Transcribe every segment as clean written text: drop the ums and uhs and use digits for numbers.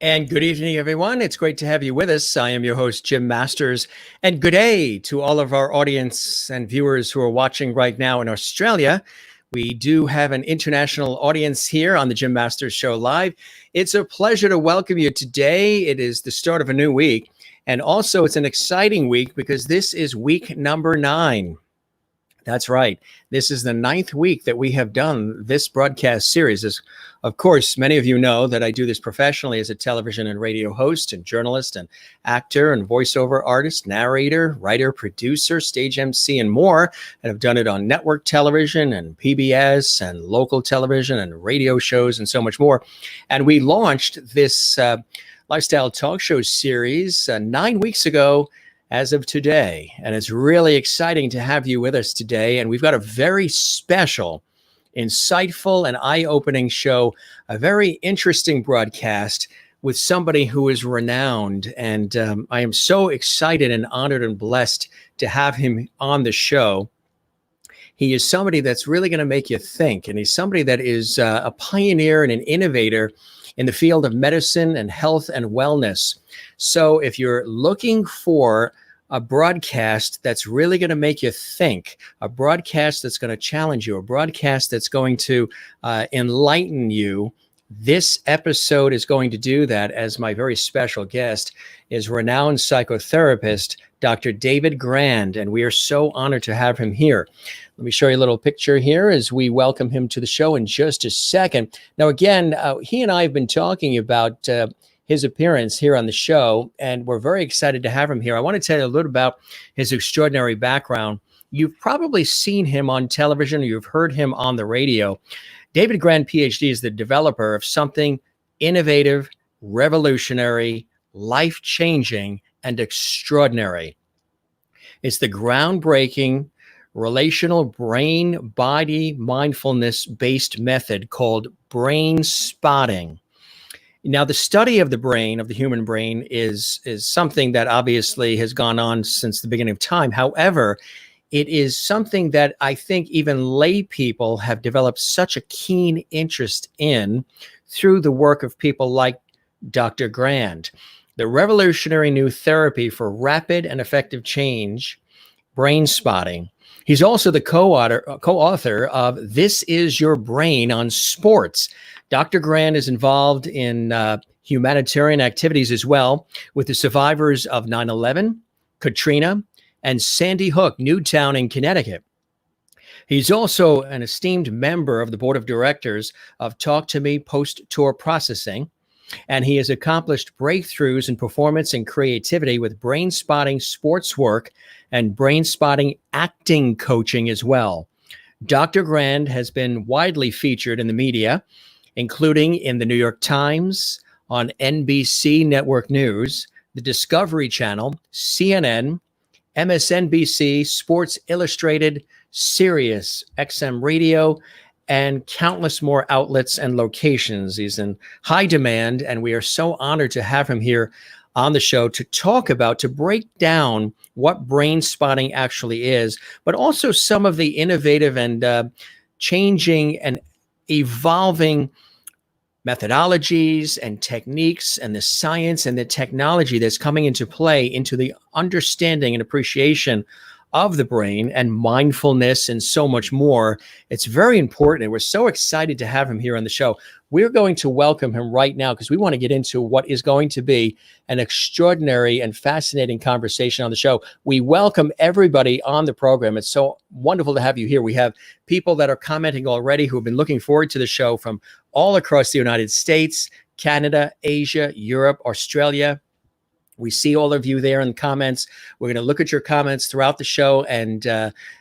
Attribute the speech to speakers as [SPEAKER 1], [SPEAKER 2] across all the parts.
[SPEAKER 1] And good evening, everyone. It's great to have you with us. I am your host, Jim Masters. And good day to all of our audience and viewers who are watching right now in Australia. We do have an international audience here on the Jim Masters Show Live. It's a pleasure to welcome you today. It is the start of a new week. And also, it's an exciting week because this is week number 9. That's right. This is the 9th week that we have done this broadcast series. Of course, many of you know that I do this professionally as a television and radio host and journalist and actor and voiceover artist, narrator, writer, producer, stage MC, and more. And I've done it on network television and PBS and local television and radio shows and so much more. And we launched this lifestyle talk show series 9 weeks ago as of today. And it's really exciting to have you with us today. And we've got a very special, insightful, and eye-opening show, a very interesting broadcast with somebody who is renowned. And I am so excited and honored and blessed to have him on the show. He is somebody that's really going to make you think. And he's somebody that is a pioneer and an innovator in the field of medicine and health and wellness. So if you're looking for a broadcast that's really going to make you think, a broadcast that's going to challenge you, a broadcast that's going to enlighten you, this episode is going to do that, as my very special guest is renowned psychotherapist, Dr. David Grand, and we are so honored to have him here. Let me show you a little picture here as we welcome him to the show in just a second. Now, again, he and I have been talking about his appearance here on the show, and we're very excited to have him here. I want to tell you a little about his extraordinary background. You've probably seen him on television or you've heard him on the radio. David Grand, PhD, is the developer of something innovative, revolutionary, life-changing, and extraordinary. It's the groundbreaking relational brain-body mindfulness-based method called Brainspotting. Now, the study of the brain, of the human brain, is something that obviously has gone on since the beginning of time. However, it is something that I think even lay people have developed such a keen interest in through the work of people like Dr. Grand. The revolutionary new therapy for rapid and effective change, Brainspotting. He's also the co-author of This Is Your Brain on Sports. Dr. Grand is involved in humanitarian activities as well with the survivors of 9/11, Katrina, and Sandy Hook, Newtown in Connecticut. He's also an esteemed member of the board of directors of Talk to Me Post-Tour Processing, and he has accomplished breakthroughs in performance and creativity with Brainspotting sports work and Brainspotting acting coaching as well. Dr. Grand has been widely featured in the media, including in the New York Times, on NBC Network News, the Discovery Channel, CNN, MSNBC, Sports Illustrated, Sirius XM Radio, and countless more outlets and locations. He's in high demand, and we are so honored to have him here on the show to talk about, to break down what Brainspotting actually is, but also some of the innovative and changing and evolving methodologies and techniques and the science and the technology that's coming into play into the understanding and appreciation of the brain and mindfulness and so much more. It's very important, and we're so excited to have him here on the show. We're going to welcome him right now because we want to get into what is going to be an extraordinary and fascinating conversation on the show. We welcome everybody on the program. It's so wonderful to have you here. We have people that are commenting already who have been looking forward to the show from all across the United States, Canada, Asia, Europe, Australia. We see all of you there in the comments. We're going to look at your comments throughout the show. And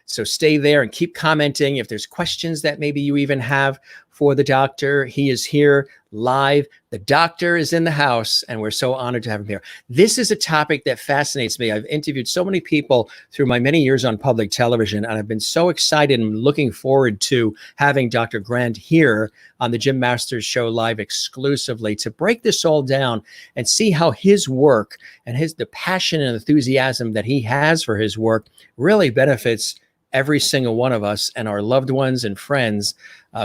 [SPEAKER 1] so stay there and keep commenting. If there's questions that maybe you even have for the doctor, he is here live. The doctor is in the house, and we're so honored to have him here. This is a topic that fascinates me. I've interviewed so many people through my many years on public television, and I've been so excited and looking forward to having Dr. Grand here on the Jim Masters Show Live exclusively to break this all down and see how his work and the passion and enthusiasm that he has for his work really benefits every single one of us and our loved ones and friends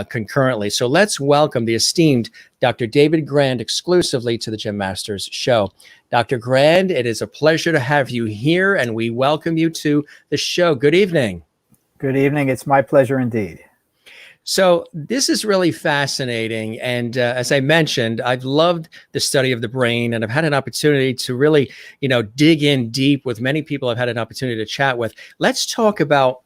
[SPEAKER 1] concurrently. So let's welcome the esteemed Dr. David Grand exclusively to the Jim Masters Show. Dr. Grand, it is a pleasure to have you here, and we welcome you to the show. Good evening.
[SPEAKER 2] Good evening. It's my pleasure indeed.
[SPEAKER 1] So this is really fascinating. And as I mentioned, I've loved the study of the brain, and I've had an opportunity to really, dig in deep with many people I've had an opportunity to chat with. Let's talk about,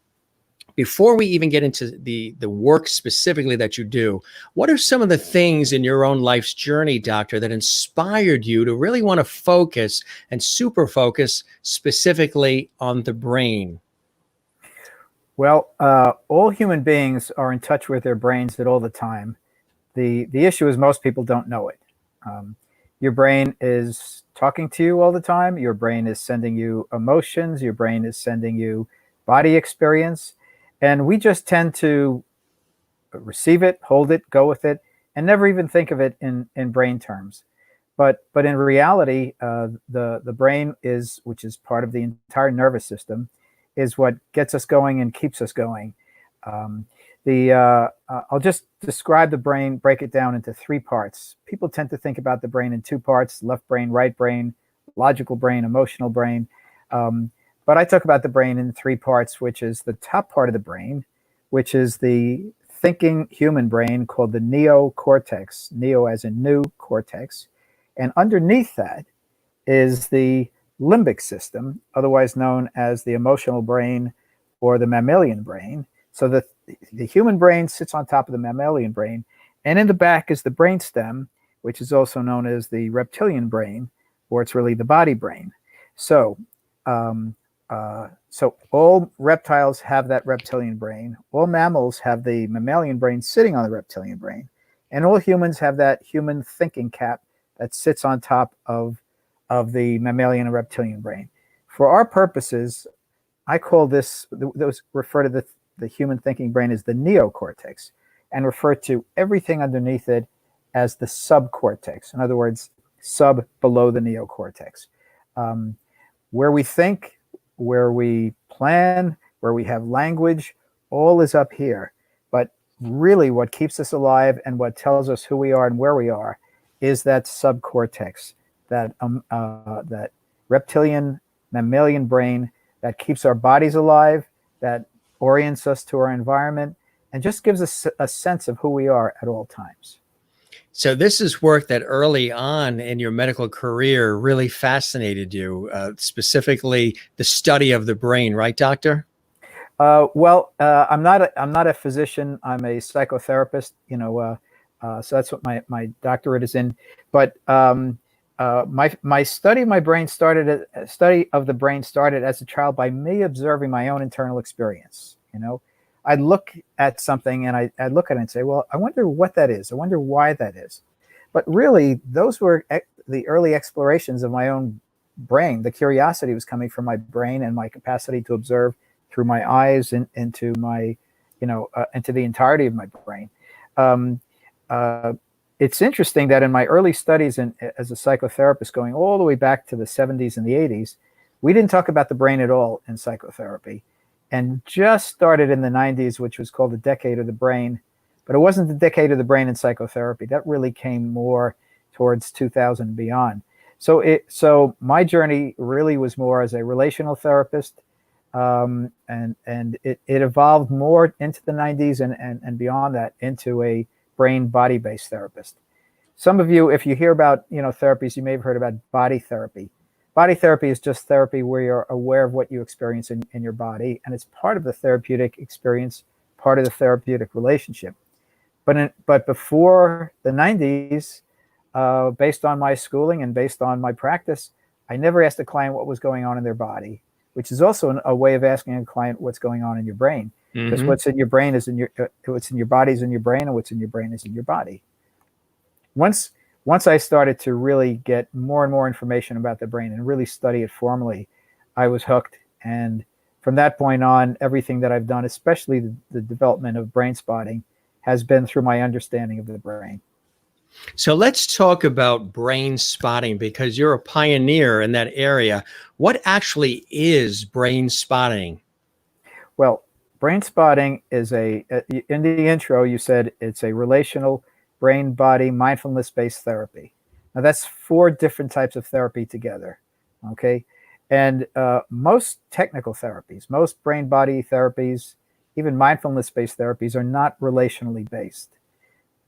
[SPEAKER 1] before we even get into the work specifically that you do, what are some of the things in your own life's journey, doctor, that inspired you to really want to focus and super focus specifically on the brain?
[SPEAKER 2] Well, all human beings are in touch with their brains at all the time. The issue is most people don't know it. Your brain is talking to you all the time. Your brain is sending you emotions. Your brain is sending you body experience. And we just tend to receive it, hold it, go with it, and never even think of it in brain terms. But in reality, the brain which is part of the entire nervous system, is what gets us going and keeps us going. I'll just describe the brain, break it down into three parts. People tend to think about the brain in two parts: left brain, right brain, logical brain, emotional brain. But I talk about the brain in three parts, which is the top part of the brain, which is the thinking human brain, called the neocortex, neo as in new, cortex. And underneath that is the limbic system, otherwise known as the emotional brain or the mammalian brain. So the human brain sits on top of the mammalian brain, and in the back is the brainstem, which is also known as the reptilian brain, or it's really the body brain. So all reptiles have that reptilian brain. All mammals have the mammalian brain sitting on the reptilian brain, and all humans have that human thinking cap that sits on top of the mammalian and reptilian brain. For our purposes, I call those refer to the human thinking brain as the neocortex, and refer to everything underneath it as the subcortex. In other words, sub below the neocortex. Where we think, where we plan, where we have language, all is up here. But really what keeps us alive and what tells us who we are and where we are is that subcortex, that reptilian mammalian brain that keeps our bodies alive, that orients us to our environment, and just gives us a sense of who we are at all times.
[SPEAKER 1] So this is work that early on in your medical career really fascinated you, specifically the study of the brain, right, doctor?
[SPEAKER 2] I'm not a physician. I'm a psychotherapist. So that's what my doctorate is in. But my study of my brain started as a child by me observing my own internal experience. I'd look at something and I'd look at it and say, well, I wonder what that is. I wonder why that is. But really, those were the early explorations of my own brain. The curiosity was coming from my brain and my capacity to observe through my eyes into my, into the entirety of my brain. It's interesting that in my early studies as a psychotherapist, going all the way back to the 70s and the 80s, we didn't talk about the brain at all in psychotherapy, and just started in the 90s, which was called the decade of the brain. But it wasn't the decade of the brain in psychotherapy. That really came more towards 2000 and beyond. So my journey really was more as a relational therapist, and it evolved more into the 90s and beyond that into a brain body-based therapist. Some of you, if you hear about therapies, you may have heard about body therapy. Body therapy is just therapy where you're aware of what you experience in your body, and it's part of the therapeutic experience, part of the therapeutic relationship. But before the 90s, based on my schooling and based on my practice, I never asked a client what was going on in their body, which is also a way of asking a client what's going on in your brain. Because what's in your brain is what's in your body is in your brain, and what's in your brain is in your body. Once I started to really get more and more information about the brain and really study it formally, I was hooked. And from that point on, everything that I've done, especially the development of Brainspotting, has been through my understanding of the brain.
[SPEAKER 1] So let's talk about brain spotting, because you're a pioneer in that area. What actually is brain spotting?
[SPEAKER 2] Well, Brainspotting is in the intro, you said it's a relational brain-body mindfulness-based therapy. Now that's 4 different types of therapy together, okay? And most technical therapies, most brain-body therapies, even mindfulness-based therapies are not relationally based.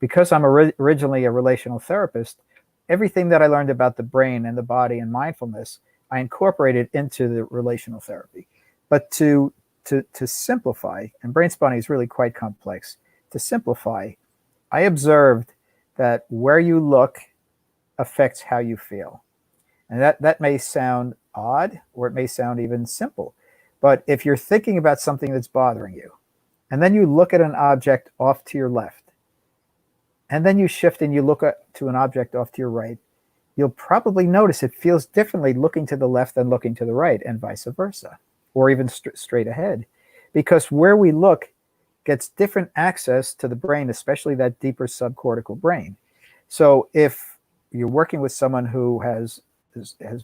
[SPEAKER 2] Because I'm originally a relational therapist, everything that I learned about the brain and the body and mindfulness, I incorporated into the relational therapy. But to simplify, and Brainspotting is really quite complex, to simplify, I observed that where you look affects how you feel. And that may sound odd, or it may sound even simple. But if you're thinking about something that's bothering you, and then you look at an object off to your left, and then you shift and you look to an object off to your right, you'll probably notice it feels differently looking to the left than looking to the right, and vice versa, or even straight ahead. Because where we look gets different access to the brain, especially that deeper subcortical brain. So if you're working with someone who has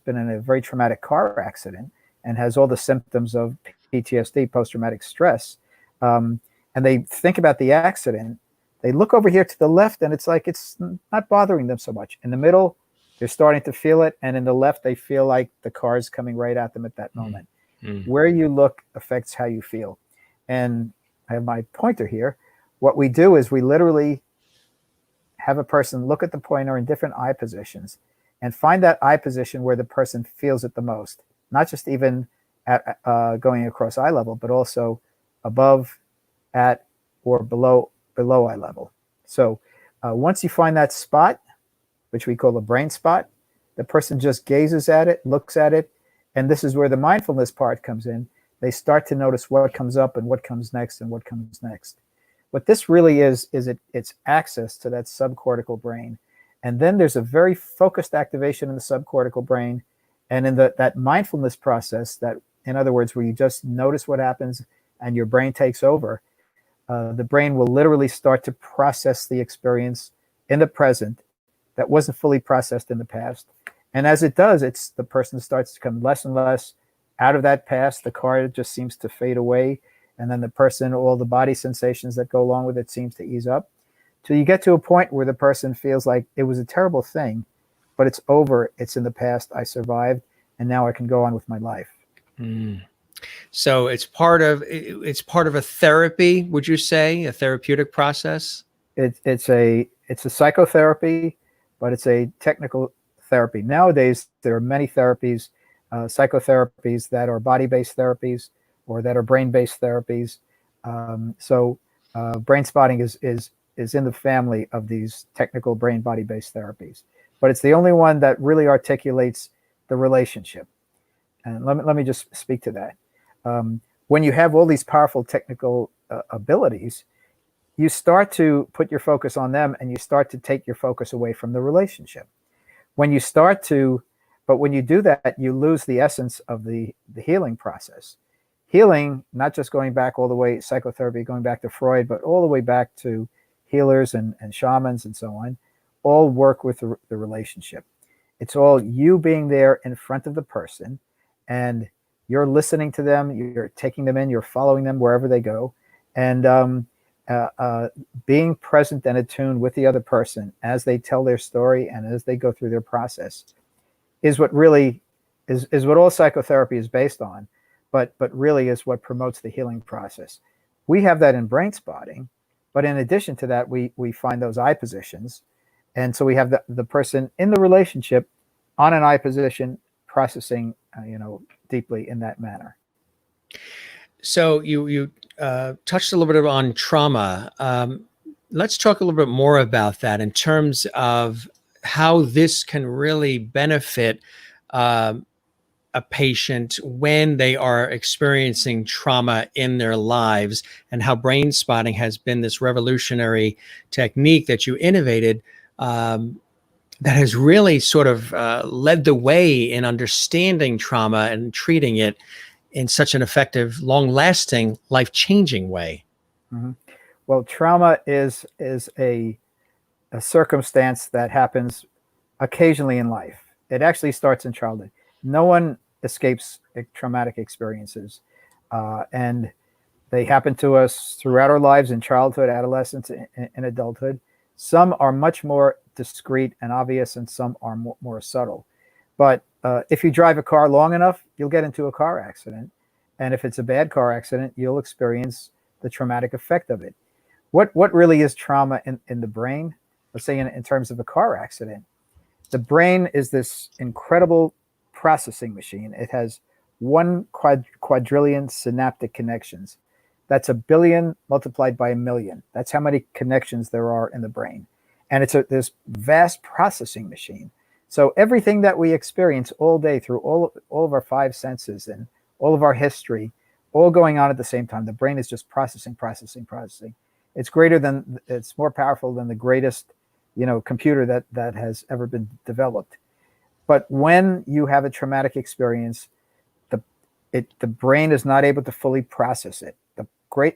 [SPEAKER 2] been in a very traumatic car accident and has all the symptoms of PTSD, post-traumatic stress, and they think about the accident, they look over here to the left and it's like it's not bothering them so much. In the middle, they're starting to feel it, and in the left, they feel like the car's coming right at them at that moment. Where you look affects how you feel. And I have my pointer here. What we do is we literally have a person look at the pointer in different eye positions and find that eye position where the person feels it the most, not just even at going across eye level, but also above, at, or below eye level. So once you find that spot, which we call a brain spot, the person just gazes at it, looks at it, and this is where the mindfulness part comes in. They start to notice what comes up and what comes next and what comes next. What this really is it's access to that subcortical brain. And then there's a very focused activation in the subcortical brain. And in that mindfulness process, that, in other words, where you just notice what happens and your brain takes over, the brain will literally start to process the experience in the present that wasn't fully processed in the past. And as it does, the person starts to come less and less out of that past. The car just seems to fade away. And then the person, all the body sensations that go along with it seems to ease up. Till you get to a point where the person feels like it was a terrible thing, but it's over, it's in the past, I survived, and now I can go on with my life.
[SPEAKER 1] So it's part of a therapy, would you say, a therapeutic process?
[SPEAKER 2] It's a psychotherapy, but it's a technical therapy. Nowadays, there are many therapies, psychotherapies that are body-based therapies or that are brain-based therapies. So Brainspotting is in the family of these technical brain body-based therapies, but it's the only one that really articulates the relationship. And let me just speak to that. When you have all these powerful technical abilities, you start to put your focus on them and you start to take your focus away from the relationship. When you do that, you lose the essence of the healing process. Healing, not just going back all the way, psychotherapy, going back to Freud, but all the way back to healers and shamans and so on, all work with the relationship. It's all you being there in front of the person, and you're listening to them, you're taking them in, you're following them wherever they go, and being present and attuned with the other person as they tell their story and as they go through their process is what really is what all psychotherapy is based on, but really is what promotes the healing process. We have that in Brainspotting, but in addition to that, we find those eye positions, and so we have the person in the relationship on an eye position processing, deeply in that manner.
[SPEAKER 1] So you touched a little bit on trauma. Let's talk a little bit more about that in terms of how this can really benefit a patient when they are experiencing trauma in their lives, and how Brainspotting has been this revolutionary technique that you innovated that has really sort of led the way in understanding trauma and treating it in such an effective, long-lasting, life-changing way.
[SPEAKER 2] Mm-hmm. Well, trauma is a circumstance that happens occasionally in life. It actually starts in childhood. No one escapes traumatic experiences. And They happen to us throughout our lives in childhood, adolescence, and adulthood. Some are much more discreet and obvious, and some are more subtle. But if you drive a car long enough, you'll get into a car accident. And if it's a bad car accident, you'll experience the traumatic effect of it. What really is trauma in the brain? Let's say in terms of a car accident, the brain is this incredible processing machine. It has one quadrillion synaptic connections. That's a billion multiplied by a million. That's how many connections there are in the brain. And it's this vast processing machine. So everything that we experience all day through all of our five senses and all of our history, all going on at the same time. The brain is just processing. It's more powerful than the greatest, computer that has ever been developed. But when you have a traumatic experience, the brain is not able to fully process it.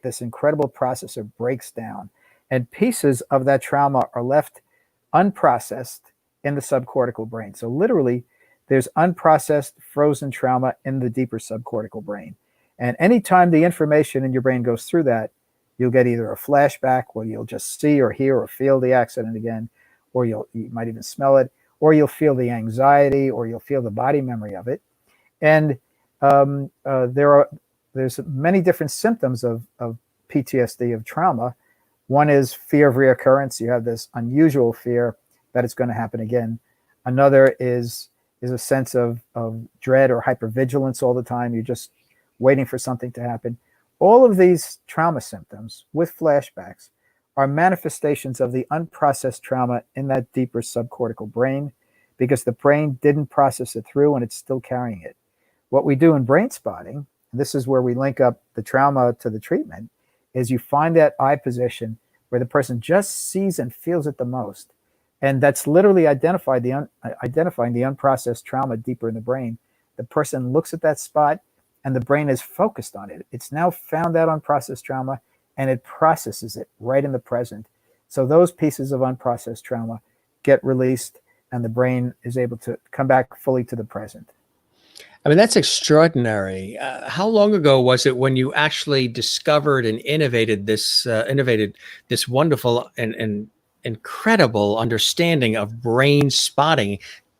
[SPEAKER 2] This incredible processor breaks down, and pieces of that trauma are left unprocessed in the subcortical brain. So literally, there's unprocessed frozen trauma in the deeper subcortical brain. And anytime the information in your brain goes through that, you'll get either a flashback where you'll just see or hear or feel the accident again, or you might even smell it, or you'll feel the anxiety, or you'll feel the body memory of it. And there's many different symptoms of PTSD, of trauma. One is fear of reoccurrence. You have this unusual fear that it's going to happen again. Another is a sense of dread or hypervigilance all the time. You're just waiting for something to happen. All of these trauma symptoms with flashbacks are manifestations of the unprocessed trauma in that deeper subcortical brain, because the brain didn't process it through and it's still carrying it. What we do in Brainspotting, and this is where we link up the trauma to the treatment, is you find that eye position where the person just sees and feels it the most. And that's literally identifying the unprocessed trauma deeper in the brain. The person looks at that spot and the brain is focused on it. It's now found that unprocessed trauma and it processes it right in the present. So those pieces of unprocessed trauma get released and the brain is able to come back fully to the present.
[SPEAKER 1] I mean, that's extraordinary. How long ago was it when you actually discovered and innovated this wonderful and incredible understanding of brain spotting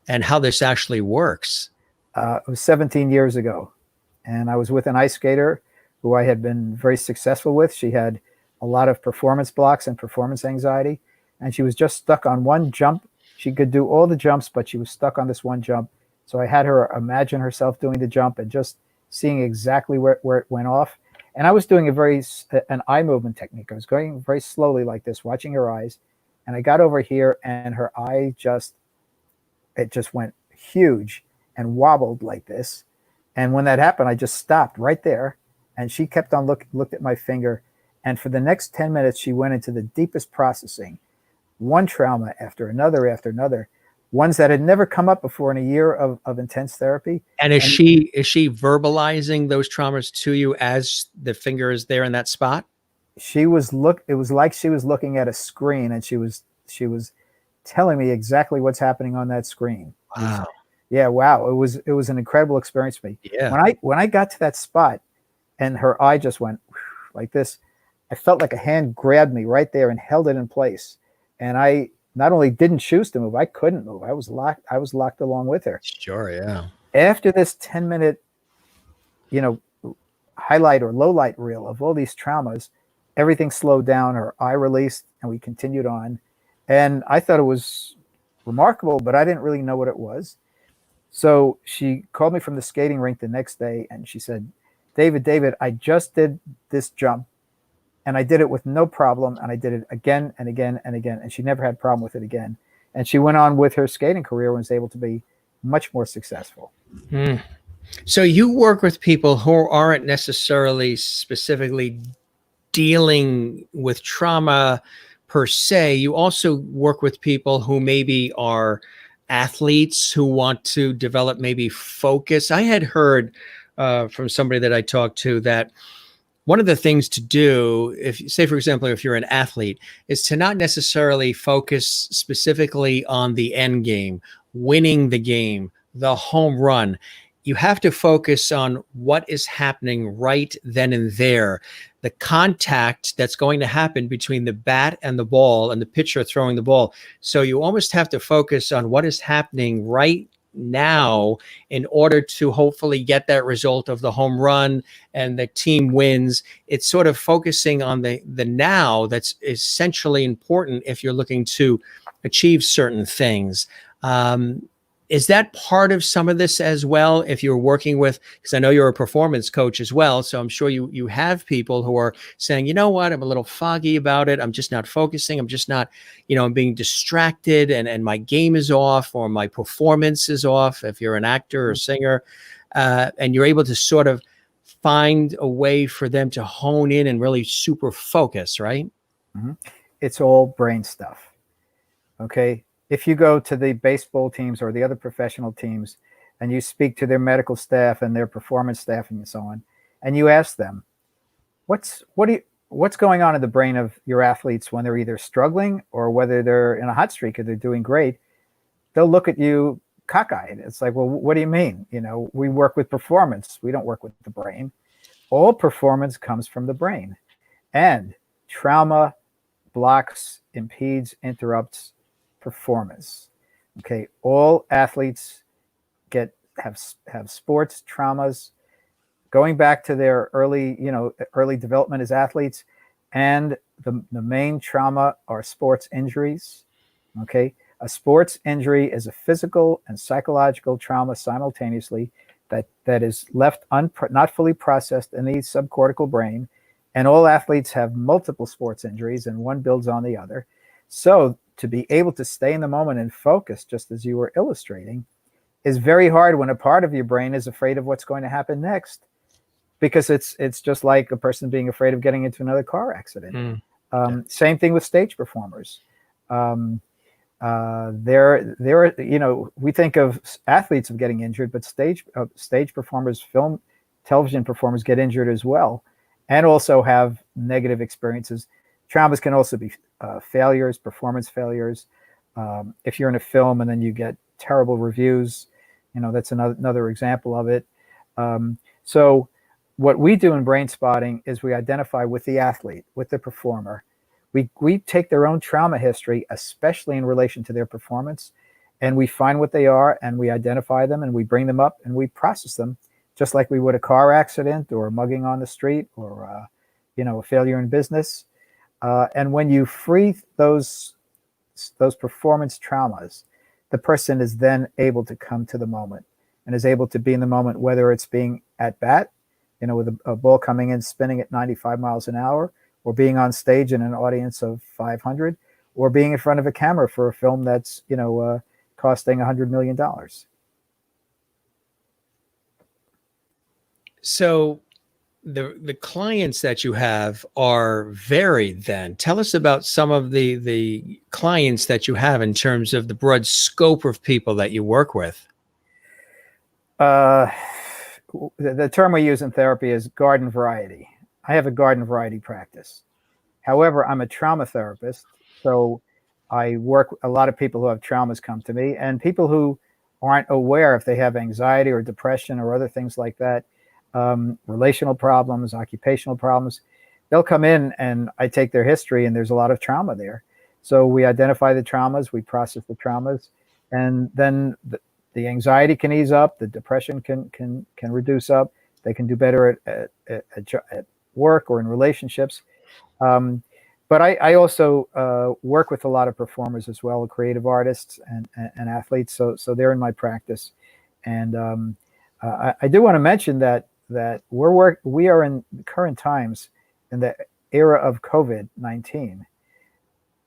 [SPEAKER 1] and how this actually works?
[SPEAKER 2] It was 17 years ago, and I was with an ice skater who I had been very successful with. She had a lot of performance blocks and performance anxiety, and she was just stuck on one jump. She could do all the jumps, but she was stuck on this one jump. So I had her imagine herself doing the jump and just seeing exactly where it went off. And I was doing an eye movement technique. I was going very slowly like this, watching her eyes. And I got over here and her eye just went huge and wobbled like this. And when that happened, I just stopped right there. And she kept on looked at my finger. And for the next 10 minutes, she went into the deepest processing, one trauma after another. Ones that had never come up before in a year of intense therapy.
[SPEAKER 1] And is she verbalizing those traumas to you as the finger is there in that spot?
[SPEAKER 2] It was like she was looking at a screen, and she was telling me exactly what's happening on that screen.
[SPEAKER 1] Wow.
[SPEAKER 2] Wow. It was an incredible experience for me.
[SPEAKER 1] Yeah.
[SPEAKER 2] When I got to that spot and her eye just went like this, I felt like a hand grabbed me right there and held it in place. And I not only didn't choose to move, I couldn't move. I was locked along with her.
[SPEAKER 1] Sure, yeah.
[SPEAKER 2] After this 10-minute, highlight or low light reel of all these traumas, everything slowed down, her eye released, and we continued on. And I thought it was remarkable, but I didn't really know what it was. So she called me from the skating rink the next day and she said, David, I just did this jump. And I did it with no problem. And I did it again and again and again. And she never had a problem with it again. And she went on with her skating career and was able to be much more successful.
[SPEAKER 1] Mm. So you work with people who aren't necessarily specifically dealing with trauma per se. You also work with people who maybe are athletes who want to develop maybe focus. I had heard from somebody that I talked to that one of the things to do, if say, for example, if you're an athlete, is to not necessarily focus specifically on the end game, winning the game, the home run. you have to focus on what is happening right then and there, the contact that's going to happen between the bat and the ball and the pitcher throwing the ball. So you almost have to focus on what is happening right now in order to hopefully get that result of the home run and the team wins. It's sort of focusing on the now that's essentially important if you're looking to achieve certain things. Is that part of some of this as well? If you're working with, because I know you're a performance coach as well, so I'm sure you have people who are saying, you know what, I'm a little foggy about it. I'm just not focusing. I'm just not, I'm being distracted, and my game is off, or my performance is off. If you're an actor or singer, and you're able to sort of find a way for them to hone in and really super focus, right?
[SPEAKER 2] Mm-hmm. It's all brain stuff. Okay. If you go to the baseball teams or the other professional teams and you speak to their medical staff and their performance staff and so on, and you ask them, what's going on in the brain of your athletes when they're either struggling or whether they're in a hot streak or they're doing great, they'll look at you cockeyed. It's like, well, what do you mean? We work with performance. We don't work with the brain. All performance comes from the brain, and trauma blocks, impedes, interrupts performance. Okay, all athletes have sports traumas going back to their early development as athletes, and the main trauma are sports injuries. Okay, a sports injury is a physical and psychological trauma simultaneously that is left not fully processed in the subcortical brain, and all athletes have multiple sports injuries, and one builds on the other. So to be able to stay in the moment and focus, just as you were illustrating, is very hard when a part of your brain is afraid of what's going to happen next, because it's just like a person being afraid of getting into another car accident. Same thing with stage performers. There are, we think of athletes of getting injured, but stage performers, film, television performers get injured as well, and also have negative experiences. Traumas can also be failures, performance failures. If you're in a film and then you get terrible reviews, that's another example of it. So what we do in Brainspotting is we identify with the athlete, with the performer. We take their own trauma history, especially in relation to their performance, and we find what they are, and we identify them, and we bring them up, and we process them, just like we would a car accident or a mugging on the street or a failure in business. And when you free those performance traumas, the person is then able to come to the moment and is able to be in the moment, whether it's being at bat, with a ball coming in, spinning at 95 miles an hour, or being on stage in an audience of 500, or being in front of a camera for a film that's, costing $100 million.
[SPEAKER 1] So the clients that you have are varied then. Tell us about some of the clients that you have in terms of the broad scope of people that you work with.
[SPEAKER 2] The term we use in therapy is garden variety. I have a garden variety practice. However, I'm a trauma therapist, so I work a lot of people who have traumas come to me, and people who aren't aware if they have anxiety or depression or other things like that, relational problems, occupational problems. They'll come in and I take their history, and there's a lot of trauma there. So we identify the traumas, we process the traumas, and then the anxiety can ease up, the depression can reduce up, they can do better at work or in relationships. But I also work with a lot of performers as well, creative artists and athletes. So they're in my practice. And I do want to mention that we are in current times, in the era of COVID-19.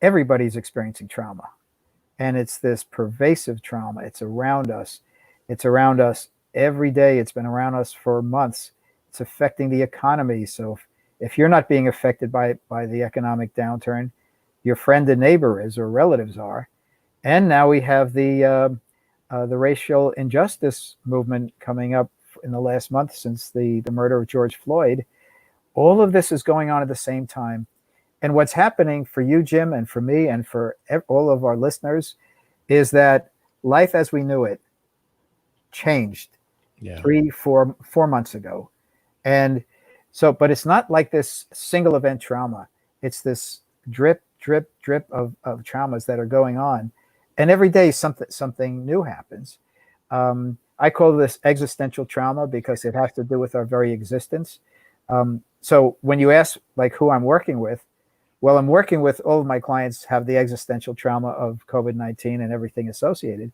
[SPEAKER 2] Everybody's experiencing trauma, and it's this pervasive trauma. It's around us. It's around us every day. It's been around us for months. It's affecting the economy. So if you're not being affected by the economic downturn, your friend and neighbor is, or relatives are. And now we have the racial injustice movement coming up in the last month since the murder of George Floyd. All of this is going on at the same time. And what's happening for you, Jim, and for me, and for all of our listeners, is that life as we knew it changed.
[SPEAKER 1] Yeah.
[SPEAKER 2] 4 months ago. And so, but it's not like this single event trauma. It's this drip, drip, drip of traumas that are going on. And every day something new happens. I call this existential trauma because it has to do with our very existence. So when you ask like who I'm working with, well, I'm working with all of my clients have the existential trauma of COVID-19 and everything associated.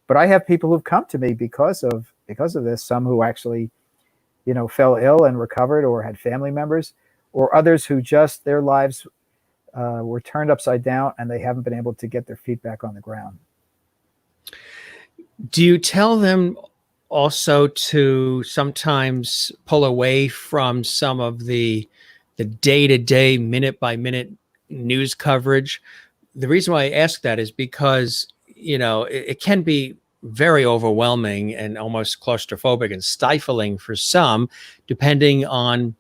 [SPEAKER 2] But I have people who've come to me because of this, some who actually, fell ill and recovered or had family members, or others who just their lives were turned upside down and they haven't been able to get their feet back on the ground.
[SPEAKER 1] Do you tell them also to sometimes pull away from some of the day-to-day, minute-by-minute news coverage? The reason why I ask that is because, it can be very overwhelming and almost claustrophobic and stifling for some, depending on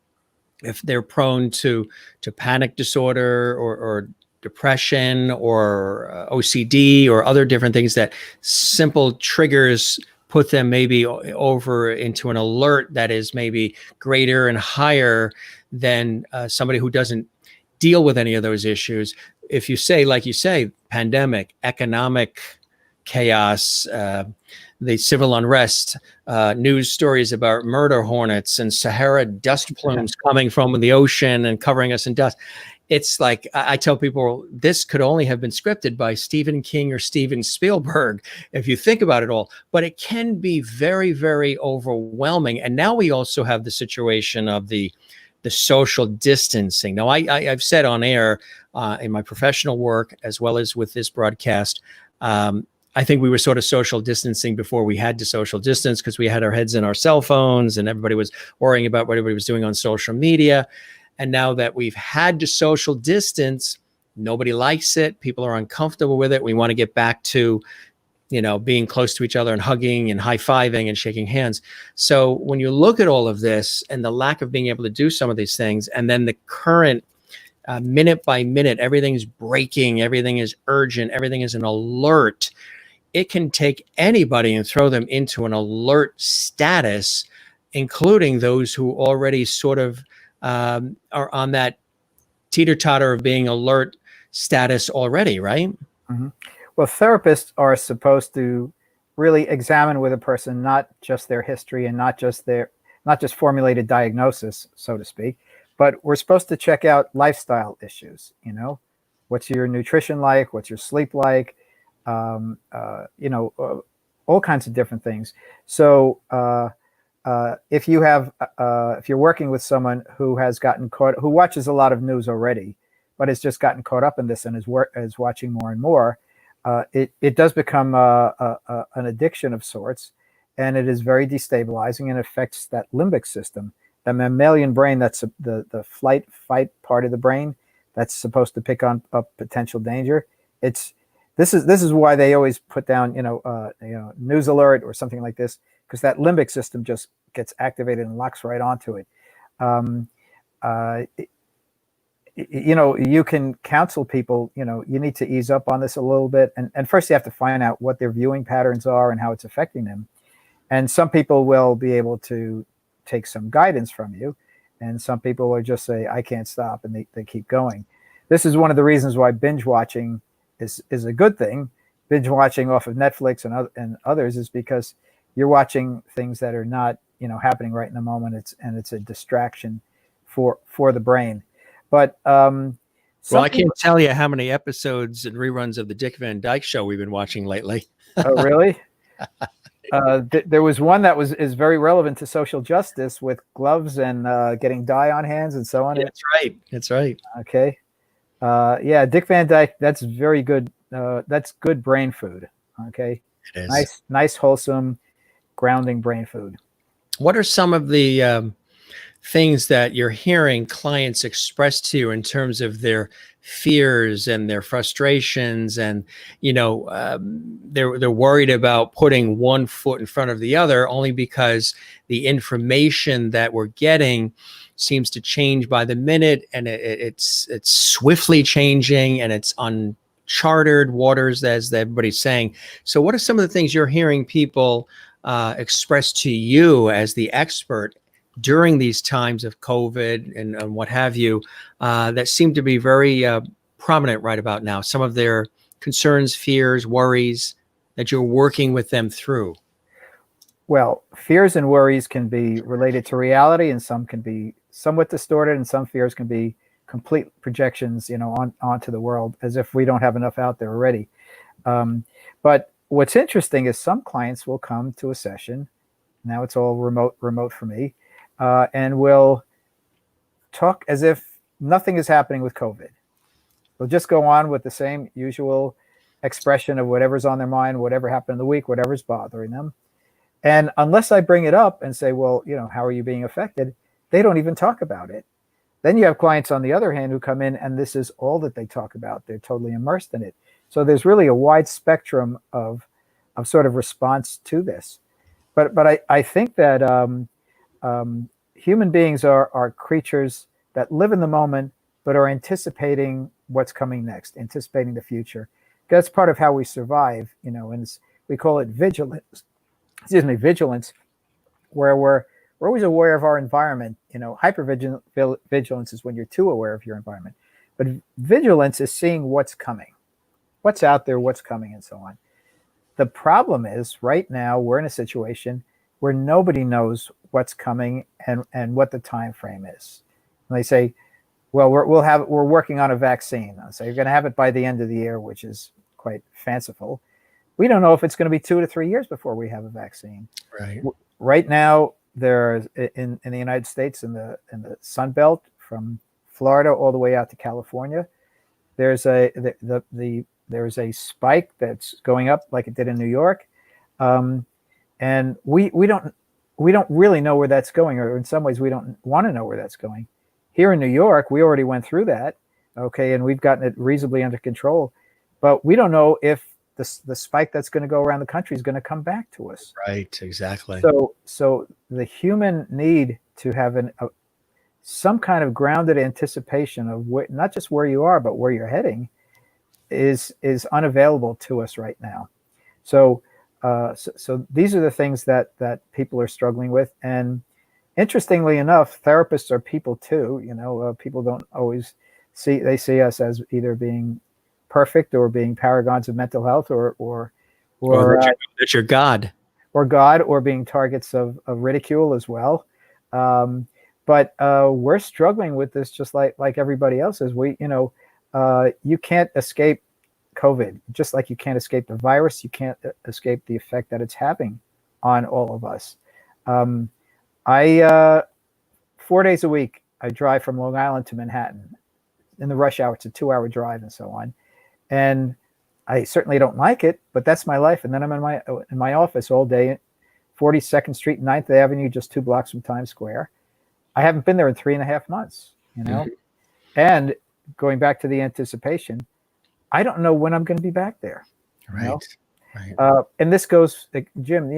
[SPEAKER 1] if they're prone to panic disorder or depression or OCD or other different things that simple triggers put them maybe over into an alert that is maybe greater and higher than somebody who doesn't deal with any of those issues. If you say, like you say, pandemic, economic chaos, the civil unrest, news stories about murder hornets and Sahara dust plumes coming from the ocean and covering us in dust. It's like, I tell people, this could only have been scripted by Stephen King or Steven Spielberg, if you think about it all. But it can be very, very overwhelming. And now we also have the situation of the social distancing. Now, I've said on air in my professional work, as well as with this broadcast, I think we were sort of social distancing before we had to social distance, because we had our heads in our cell phones and everybody was worrying about what everybody was doing on social media. And now that we've had to social distance, nobody likes it. People are uncomfortable with it. We want to get back to, being close to each other and hugging and high-fiving and shaking hands. So when you look at all of this and the lack of being able to do some of these things, and then the current minute by minute, everything's breaking, everything is urgent, everything is an alert. It can take anybody and throw them into an alert status, including those who already sort of are on that teeter-totter of being alert status already, right?
[SPEAKER 2] Mm-hmm. Well, therapists are supposed to really examine with a person not just their history and not just formulated diagnosis, so to speak, but we're supposed to check out lifestyle issues. What's your nutrition like? What's your sleep like? All kinds of different things. So if you're working with someone who has who watches a lot of news already, but has just gotten caught up in this and is watching more and more, it does become an addiction of sorts, and it is very destabilizing and affects that limbic system, the mammalian brain. That's the flight fight part of the brain that's supposed to pick on up potential danger. This is why they always put down news alert or something like this, because that limbic system just gets activated and locks right onto it. You can counsel people, you need to ease up on this a little bit. And first you have to find out what their viewing patterns are and how it's affecting them. And some people will be able to take some guidance from you. And some people will just say, I can't stop. And they keep going. This is one of the reasons why binge watching is a good thing. Binge watching off of Netflix and others is because you're watching things that are not, happening right in the moment. It's a distraction for the brain. But well,
[SPEAKER 1] I can't tell you how many episodes and reruns of the Dick Van Dyke Show we've been watching lately.
[SPEAKER 2] Oh, really? There was one that is very relevant to social justice with gloves and getting dye on hands and so on.
[SPEAKER 1] Yeah, that's right.
[SPEAKER 2] Okay. Yeah, Dick Van Dyke. That's very good. That's good brain food. Okay.
[SPEAKER 1] It is.
[SPEAKER 2] Nice, wholesome, grounding brain food.
[SPEAKER 1] What are some of the things that you're hearing clients express to you in terms of their fears and their frustrations, and they're worried about putting one foot in front of the other, only because the information that we're getting seems to change by the minute, and it's swiftly changing, and it's uncharted waters, as everybody's saying. So what are some of the things you're hearing people expressed to you as the expert during these times of COVID and what have you, that seem to be very prominent right about now? Some of their concerns, fears, worries that you're working with them through.
[SPEAKER 2] Well, fears and worries can be related to reality, and some can be somewhat distorted, and some fears can be complete projections, onto the world, as if we don't have enough out there already. But what's interesting is some clients will come to a session. Now it's all remote for me, and will talk as if nothing is happening with COVID. They'll just go on with the same usual expression of whatever's on their mind, whatever happened in the week, whatever's bothering them. And unless I bring it up and say, well, how are you being affected? They don't even talk about it. Then you have clients, on the other hand, who come in and this is all that they talk about. They're totally immersed in it. So there's really a wide spectrum of sort of response to this. But I think that human beings are creatures that live in the moment, but are anticipating what's coming next, anticipating the future. That's part of how we survive, and we call it vigilance. Vigilance, where we're always aware of our environment. Hypervigilance is when you're too aware of your environment. But vigilance is seeing what's coming, what's out there, what's coming, and so on. The problem is right now we're in a situation where nobody knows what's coming and what the time frame is. And they say, well, we're working on a vaccine. So you're going to have it by the end of the year, which is quite fanciful. We don't know if it's going to be 2 to 3 years before we have a vaccine.
[SPEAKER 1] Right.
[SPEAKER 2] Right now, there's in the United States, in the Sun Belt, from Florida all the way out to California, there's there's a spike that's going up like it did in New York, and we don't really know where that's going, or in some ways we don't want to know where that's going. Here in New York, we already went through that, okay, and we've gotten it reasonably under control, but we don't know if the spike that's going to go around the country is going to come back to us.
[SPEAKER 1] Right, exactly.
[SPEAKER 2] So the human need to have some kind of grounded anticipation of not just where you are, but where you're heading is unavailable to us right now. So these are the things that people are struggling with. And interestingly enough, therapists are people too. People don't always see us as either being perfect or being paragons of mental health or
[SPEAKER 1] that you're God.
[SPEAKER 2] Or God, or being targets of ridicule as well. But we're struggling with this just like everybody else is. You can't escape COVID, just like you can't escape the virus. You can't escape the effect that it's having on all of us. 4 days a week, I drive from Long Island to Manhattan. In the rush hour, it's a 2-hour drive and so on. And I certainly don't like it, but that's my life. And then I'm in my office all day, 42nd Street and 9th Avenue, just 2 blocks from Times Square. I haven't been there in 3.5 months,
[SPEAKER 1] Mm-hmm.
[SPEAKER 2] And going back to the anticipation, I don't know when I'm going to be back there.
[SPEAKER 1] Right. Right.
[SPEAKER 2] And this goes, Jim,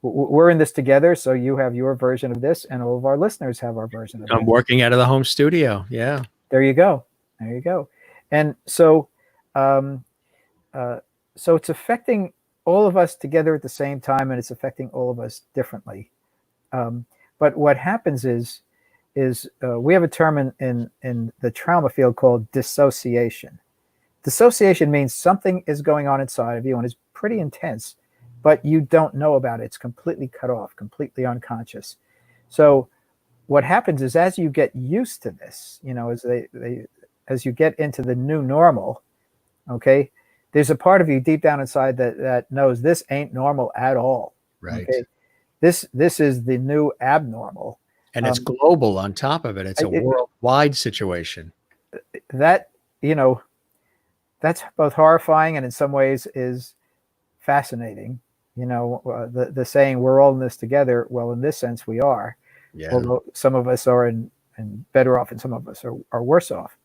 [SPEAKER 2] we're in this together. So you have your version of this, and all of our listeners have our version of it.
[SPEAKER 1] I'm working out of the home studio. Yeah.
[SPEAKER 2] There you go. And so it's affecting all of us together at the same time, and it's affecting all of us differently. But what happens is we have a term in the trauma field called dissociation. Dissociation means something is going on inside of you and is pretty intense, but you don't know about it. It's completely cut off, completely unconscious. So what happens is, as you get used to this, as you get into the new normal, okay, there's a part of you deep down inside that knows this ain't normal at all.
[SPEAKER 1] Right.
[SPEAKER 2] Okay? This is the new abnormal.
[SPEAKER 1] And it's global on top of it. It's a worldwide situation.
[SPEAKER 2] That's both horrifying and in some ways is fascinating. The saying, we're all in this together. Well, in this sense, we are.
[SPEAKER 1] Yeah.
[SPEAKER 2] Although some of us are in better off and some of us are worse off.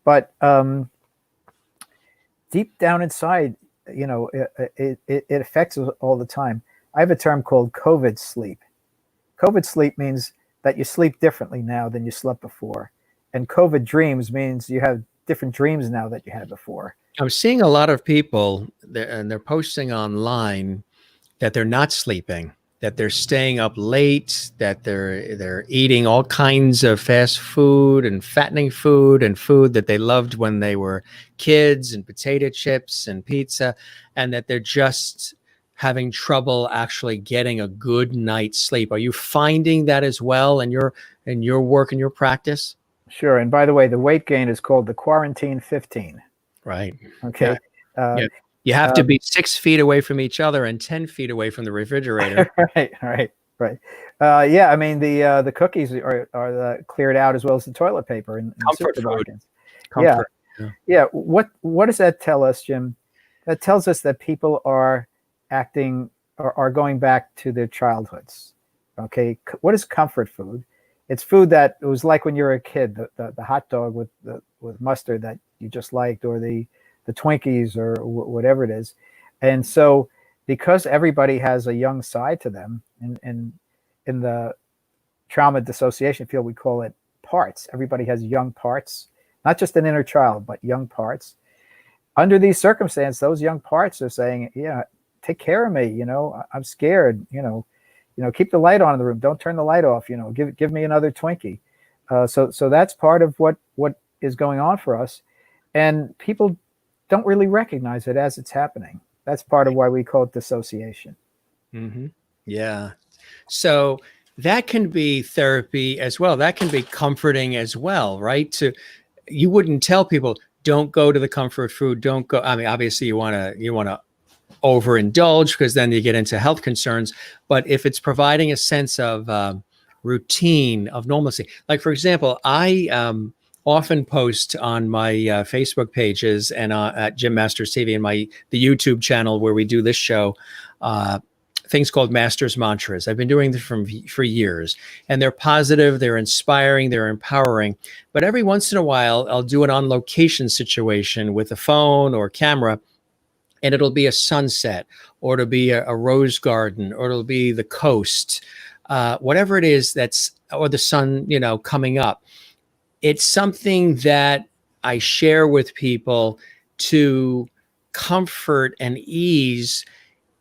[SPEAKER 2] But deep down inside, it affects us all the time. I have a term called COVID sleep. COVID sleep means that you sleep differently now than you slept before. And COVID dreams means you have different dreams now that you had before.
[SPEAKER 1] I'm seeing a lot of people, and they're posting online that they're not sleeping, that they're staying up late, that they're eating all kinds of fast food and fattening food and food that they loved when they were kids, and potato chips and pizza, and that they're just having trouble actually getting a good night's sleep. Are you finding that as well in your work and your practice?
[SPEAKER 2] Sure. And by the way, the weight gain is called the quarantine 15.
[SPEAKER 1] Right.
[SPEAKER 2] Okay.
[SPEAKER 1] Yeah. You have to be 6 feet away from each other and 10 feet away from the refrigerator.
[SPEAKER 2] Right. Yeah, I mean the cookies are cleared out as well as the toilet paper in
[SPEAKER 1] Comfort food.
[SPEAKER 2] supermarkets.
[SPEAKER 1] Comfort.
[SPEAKER 2] Yeah. What does that tell us, Jim? That tells us that people are acting or are going back to their childhoods. Okay. What is comfort food? It's food that it was like when you were a kid, the hot dog with mustard that you just liked, or the Twinkies, or whatever it is. And so because everybody has a young side to them, and in the trauma dissociation field, we call it parts. Everybody has young parts, not just an inner child, but young parts. Under these circumstances, those young parts are saying, yeah, take care of me. I'm scared, keep the light on in the room. Don't turn the light off. Give me another Twinkie. So that's part of what is going on for us, and people don't really recognize it as it's happening. That's part of why we call it dissociation.
[SPEAKER 1] Mm-hmm. Yeah. So that can be therapy as well. That can be comforting as well, right? You wouldn't tell people, don't go to the comfort food. Don't go. I mean, obviously you want to overindulge, because then you get into health concerns. But if it's providing a sense of routine, of normalcy, like for example, I often post on my Facebook pages and at Jim Masters TV and the YouTube channel where we do this show, things called Masters Mantras. I've been doing this for years, and they're positive, they're inspiring, they're empowering. But every once in a while, I'll do an on location situation with a phone or camera, and it'll be a sunset, or it'll be a rose garden, or it'll be the coast, whatever it is or the sun, coming up. It's something that I share with people to comfort and ease,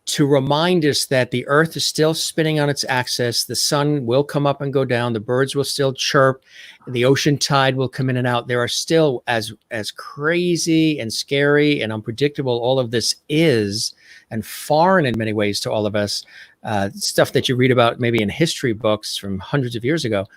[SPEAKER 1] to remind us that the earth is still spinning on its axis. The sun will come up and go down. The birds will still chirp. The ocean tide will come in and out. There are still, as crazy and scary and unpredictable all of this is, and foreign in many ways to all of us, stuff that you read about maybe in history books from hundreds of years ago,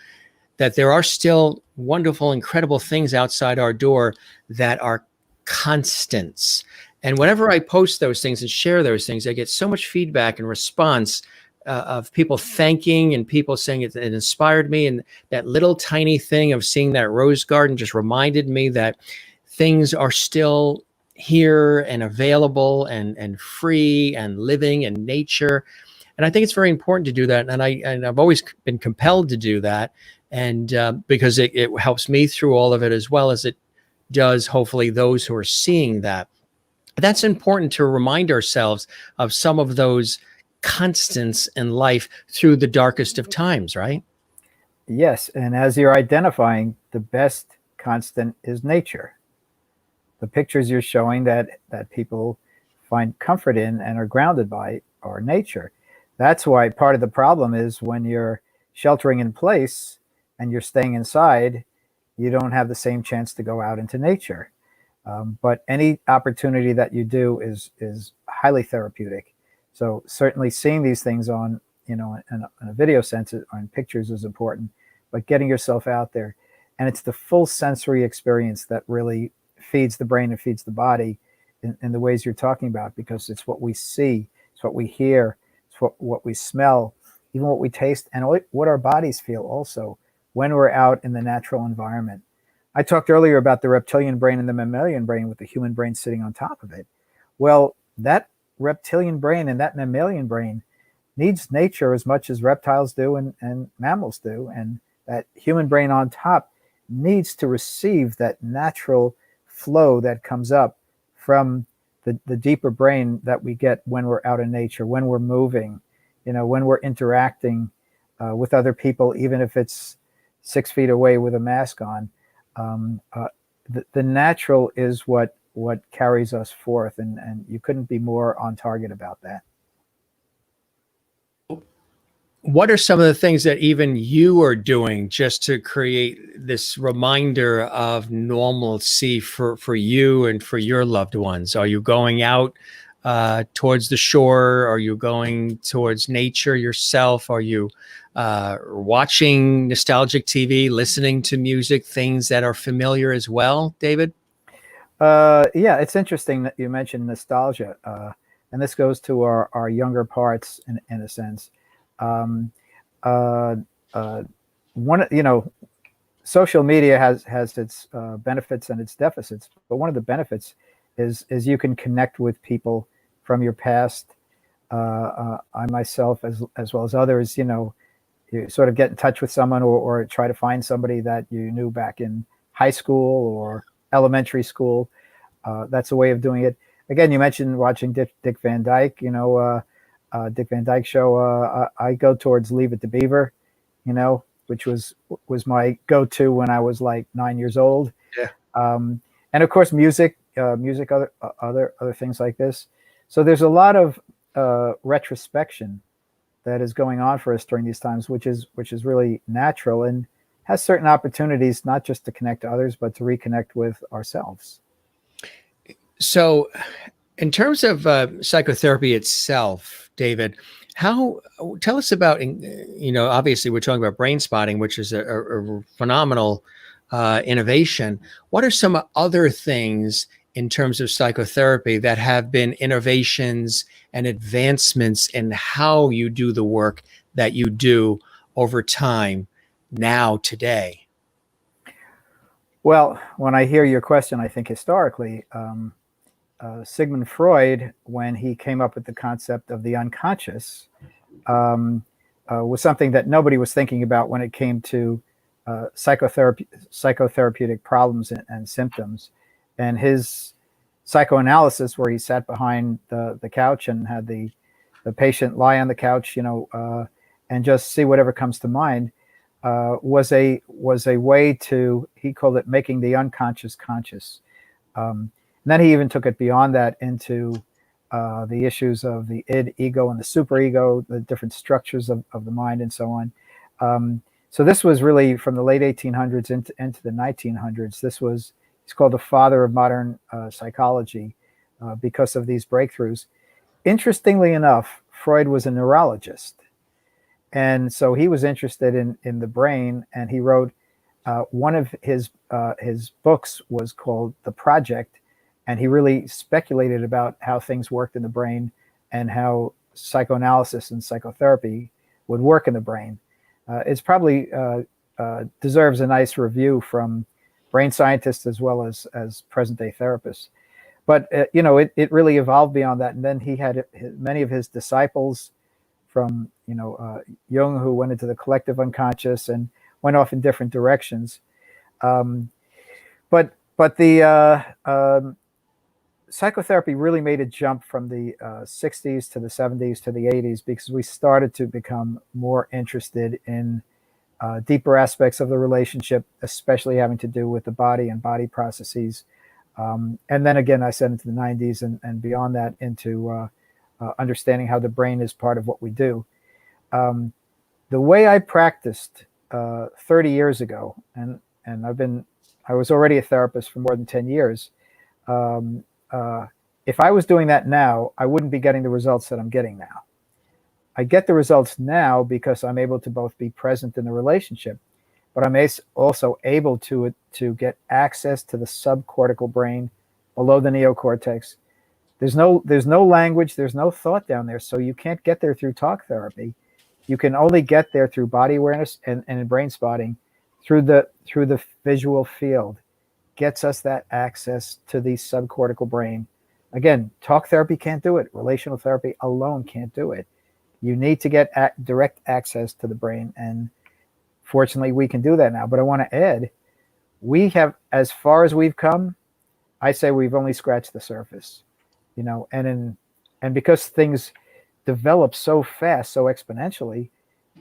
[SPEAKER 1] that there are still wonderful, incredible things outside our door that are constants. And whenever I post those things and share those things, I get so much feedback and response of people thanking, and people saying it inspired me. And that little tiny thing of seeing that rose garden just reminded me that things are still here and available and free and living in nature. And I think it's very important to do that. And I've always been compelled to do that. And because it helps me through all of it, as well as it does, hopefully, those who are seeing that. That's important to remind ourselves of some of those constants in life through the darkest of times, right?
[SPEAKER 2] Yes. And as you're identifying, the best constant is nature. The pictures you're showing that people find comfort in and are grounded by are nature. That's why part of the problem is when you're sheltering in place and you're staying inside, you don't have the same chance to go out into nature. But any opportunity that you do is highly therapeutic. So certainly seeing these things on, in a video sense or in pictures is important, but getting yourself out there. And it's the full sensory experience that really feeds the brain and feeds the body in the ways you're talking about, because it's what we see, it's what we hear, it's what we smell, even what we taste, and what our bodies feel also when we're out in the natural environment. I talked earlier about the reptilian brain and the mammalian brain, with the human brain sitting on top of it. Well, that reptilian brain and that mammalian brain needs nature as much as reptiles do and mammals do. And that human brain on top needs to receive that natural flow that comes up from the deeper brain that we get when we're out in nature, when we're moving, when we're interacting with other people, even if it's 6 feet away with a mask on. The natural is what carries us forth, and you couldn't be more on target about that.
[SPEAKER 1] what are some of the things that even you are doing just to create this reminder of normalcy for you and for your loved ones? Are you going out towards the shore? Are you going towards nature yourself? Are you watching nostalgic TV, listening to music, things that are familiar as well, David?
[SPEAKER 2] Yeah, it's interesting that you mentioned nostalgia, and this goes to our younger parts in a sense. Um, uh, uh, social media has its benefits and its deficits, but one of the benefits is you can connect with people from your past. I myself, as well as others, you sort of get in touch with someone, or try to find somebody that you knew back in high school or elementary school. That's a way of doing it. Again, you mentioned watching Dick Van Dyke. Dick Van Dyke show. I go towards Leave It to Beaver, which was my go-to when I was like 9 years old.
[SPEAKER 1] Yeah.
[SPEAKER 2] And of course, music, other things like this. So there's a lot of retrospection that is going on for us during these times, which is really natural and has certain opportunities, not just to connect to others, but to reconnect with ourselves.
[SPEAKER 1] So, in terms of psychotherapy itself, David, tell us about, obviously we're talking about Brainspotting, which is a phenomenal innovation. What are some other things in terms of psychotherapy that have been innovations and advancements in how you do the work that you do over time now, today?
[SPEAKER 2] Well, when I hear your question, I think historically, Sigmund Freud, when he came up with the concept of the unconscious, was something that nobody was thinking about when it came to psychotherapeutic problems and symptoms. And his psychoanalysis, where he sat behind the couch and had the patient lie on the couch, and just see whatever comes to mind, was a way to, he called it, making the unconscious conscious. And then he even took it beyond that into the issues of the id, ego, and the superego, the different structures of the mind, and so on. So this was really from the late 1800s into the 1900s. He's called the father of modern psychology because of these breakthroughs. Interestingly enough, Freud was a neurologist. And so he was interested in the brain, and he wrote one of his books was called The Project. And he really speculated about how things worked in the brain and how psychoanalysis and psychotherapy would work in the brain. It's probably deserves a nice review from brain scientists as well as present day therapists. But it really evolved beyond that. And then he had many of his disciples, from Jung, who went into the collective unconscious and went off in different directions. But the psychotherapy really made a jump from the 60s to the 70s to the 80s, because we started to become more interested in deeper aspects of the relationship, especially having to do with the body and body processes. And then again, I said into the 90s and beyond that, into understanding how the brain is part of what we do. The way I practiced 30 years ago, and I was already a therapist for more than 10 years. If I was doing that now, I wouldn't be getting the results that I'm getting now. I get the results now because I'm able to both be present in the relationship, but I'm also able to get access to the subcortical brain below the neocortex. There's no language, there's no thought down there, so you can't get there through talk therapy. You can only get there through body awareness and in brain spotting, through the visual field. Gets us that access to the subcortical brain. Again, talk therapy can't do it. Relational therapy alone can't do it. You need to get direct access to the brain, and fortunately, we can do that now. But I want to add, we have, as far as we've come, I say we've only scratched the surface, and because things develop so fast, so exponentially,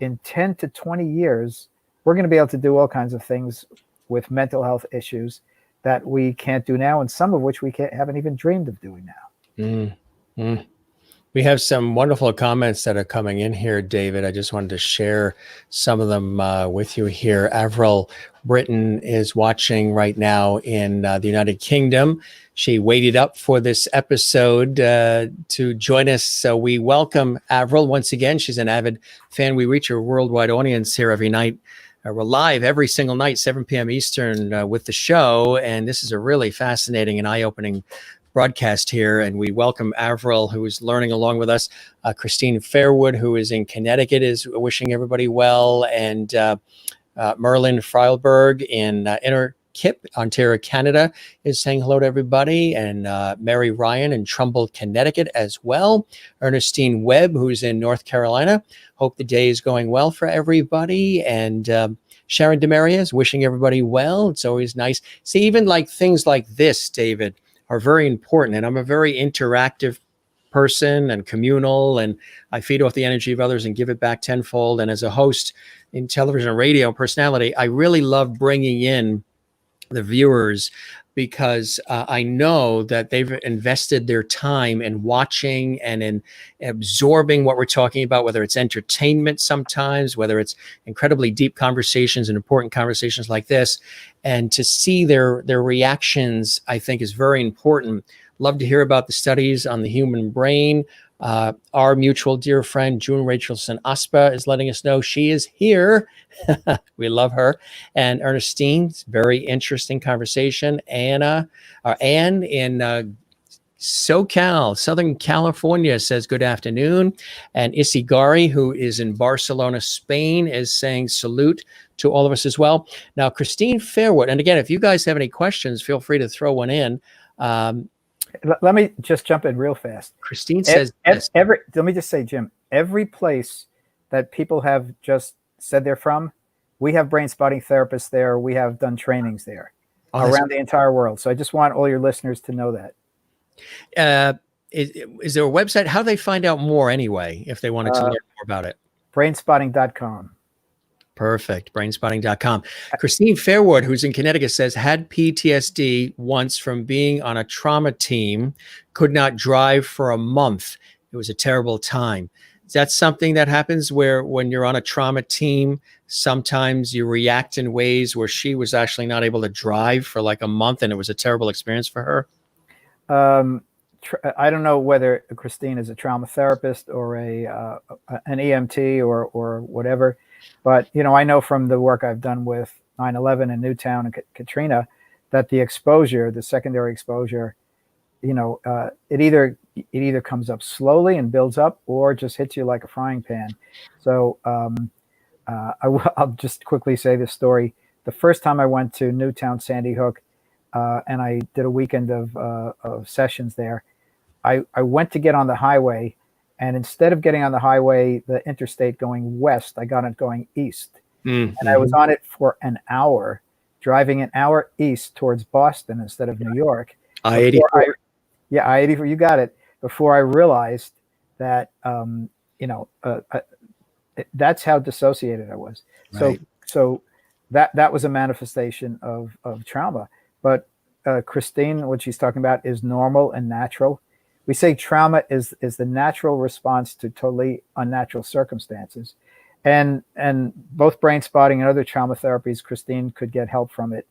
[SPEAKER 2] in 10 to 20 years, we're going to be able to do all kinds of things with mental health issues that we can't do now, and some of which we haven't even dreamed of doing now.
[SPEAKER 1] We have some wonderful comments that are coming in here, David. I just wanted to share some of them with you here. Avril Britton is watching right now in the United Kingdom. She waited up for this episode to join us. So we welcome Avril once again. She's an avid fan. We reach a worldwide audience here every night. We're live every single night, 7 p.m. Eastern with the show. And this is a really fascinating and eye-opening broadcast here, and we welcome Avril, who is learning along with us. Christine Fairwood, who is in Connecticut, is wishing everybody well, and Merlin Freilberg in Inner Kip, Ontario, Canada, is saying hello to everybody, and Mary Ryan in Trumbull, Connecticut as well. Ernestine Webb, who's in North Carolina. Hope the day is going well for everybody, and Sharon DeMaria is wishing everybody well. It's always nice. See, even like things like this, David, are very important. And I'm a very interactive person and communal, and I feed off the energy of others and give it back tenfold. And as a host in television and radio personality, I really love bringing in the viewers because I know that they've invested their time in watching and in absorbing what we're talking about, whether it's entertainment sometimes, whether it's incredibly deep conversations and important conversations like this. And to see their reactions, I think, is very important. Love to hear about the studies on the human brain. Our mutual dear friend, June Rachelson Aspa, is letting us know she is here. We love her. And Ernestine's very interesting conversation. Anne in SoCal, Southern California, says good afternoon. And Isigari, who is in Barcelona, Spain, is saying salute to all of us as well. Now, Christine Fairwood, and again, if you guys have any questions, feel free to throw one in.
[SPEAKER 2] Let me just jump in real fast.
[SPEAKER 1] Christine says,
[SPEAKER 2] let me just say, Jim, every place that people have just said they're from, we have brain spotting therapists there. We have done trainings there around the entire world. So I just want all your listeners to know that.
[SPEAKER 1] Is there a website? How do they find out more anyway, if they wanted to learn more about it?
[SPEAKER 2] Brainspotting.com.
[SPEAKER 1] Perfect. Brainspotting.com. Christine Fairwood, who's in Connecticut, says, had PTSD once from being on a trauma team, could not drive for a month. It was a terrible time. Is that something that happens where when you're on a trauma team, sometimes you react in ways where she was actually not able to drive for like a month and it was a terrible experience for her?
[SPEAKER 2] I don't know whether Christine is a trauma therapist or an EMT or whatever. But, I know from the work I've done with 9/11 in Newtown and Katrina that the exposure, the secondary exposure, it either comes up slowly and builds up or just hits you like a frying pan. So I'll just quickly say this story. The first time I went to Newtown, Sandy Hook, and I did a weekend of sessions there, I went to get on the highway. And instead of getting on the highway, the interstate going west, I got it going east. Mm-hmm. And I was on it for an hour, driving an hour east towards Boston instead of New York.
[SPEAKER 1] I-84.
[SPEAKER 2] I-84, you got it. Before I realized that, that's how dissociated I was. Right. So that was a manifestation of trauma. But Christine, what she's talking about is normal and natural. We say trauma is the natural response to totally unnatural circumstances. And both brain spotting and other trauma therapies, Christine could get help from it,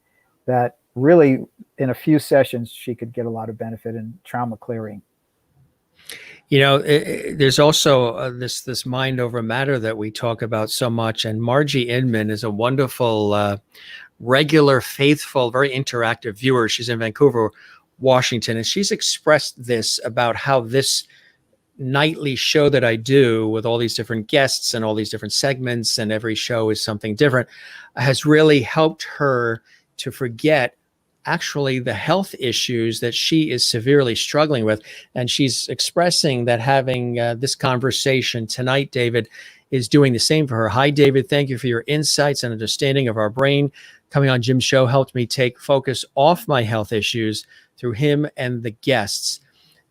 [SPEAKER 2] that really in a few sessions, she could get a lot of benefit in trauma clearing.
[SPEAKER 1] There's also this mind over matter that we talk about so much. And Margie Inman is a wonderful, regular, faithful, very interactive viewer. She's in Vancouver, Washington, and she's expressed this about how this nightly show that I do with all these different guests and all these different segments, and every show is something different, has really helped her to forget actually the health issues that she is severely struggling with. And she's expressing that having this conversation tonight, David, is doing the same for her. Hi, David. Thank you for your insights and understanding of our brain. Coming on Jim's show helped me take focus off my health issues through him and the guests.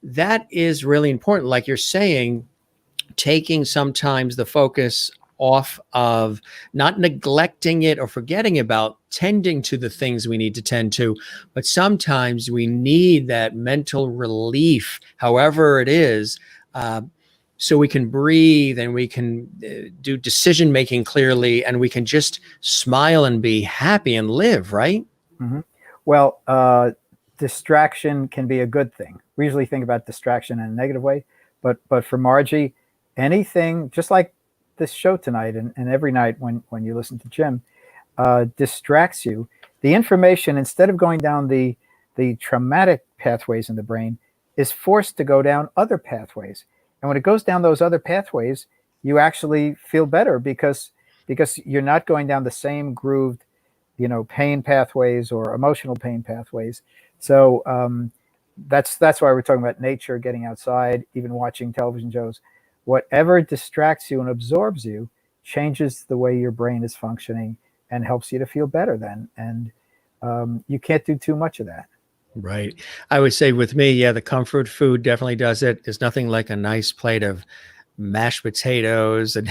[SPEAKER 1] That is really important. Like you're saying, taking sometimes the focus off of, not neglecting it or forgetting about, tending to the things we need to tend to, but sometimes we need that mental relief, however it is, so we can breathe and we can do decision making clearly, and we can just smile and be happy and live, right?
[SPEAKER 2] Mm-hmm. Well, distraction can be a good thing. We usually think about distraction in a negative way, but for Margie, anything, just like this show tonight and every night when you listen to Jim, distracts you. The information, instead of going down the traumatic pathways in the brain, is forced to go down other pathways. And when it goes down those other pathways, you actually feel better because you're not going down the same grooved, pain pathways or emotional pain pathways. So that's why we're talking about nature, getting outside, even watching television shows. Whatever distracts you and absorbs you changes the way your brain is functioning and helps you to feel better then. And you can't do too much of that.
[SPEAKER 1] Right. I would say with me, yeah, the comfort food definitely does it. There's nothing like a nice plate of mashed potatoes and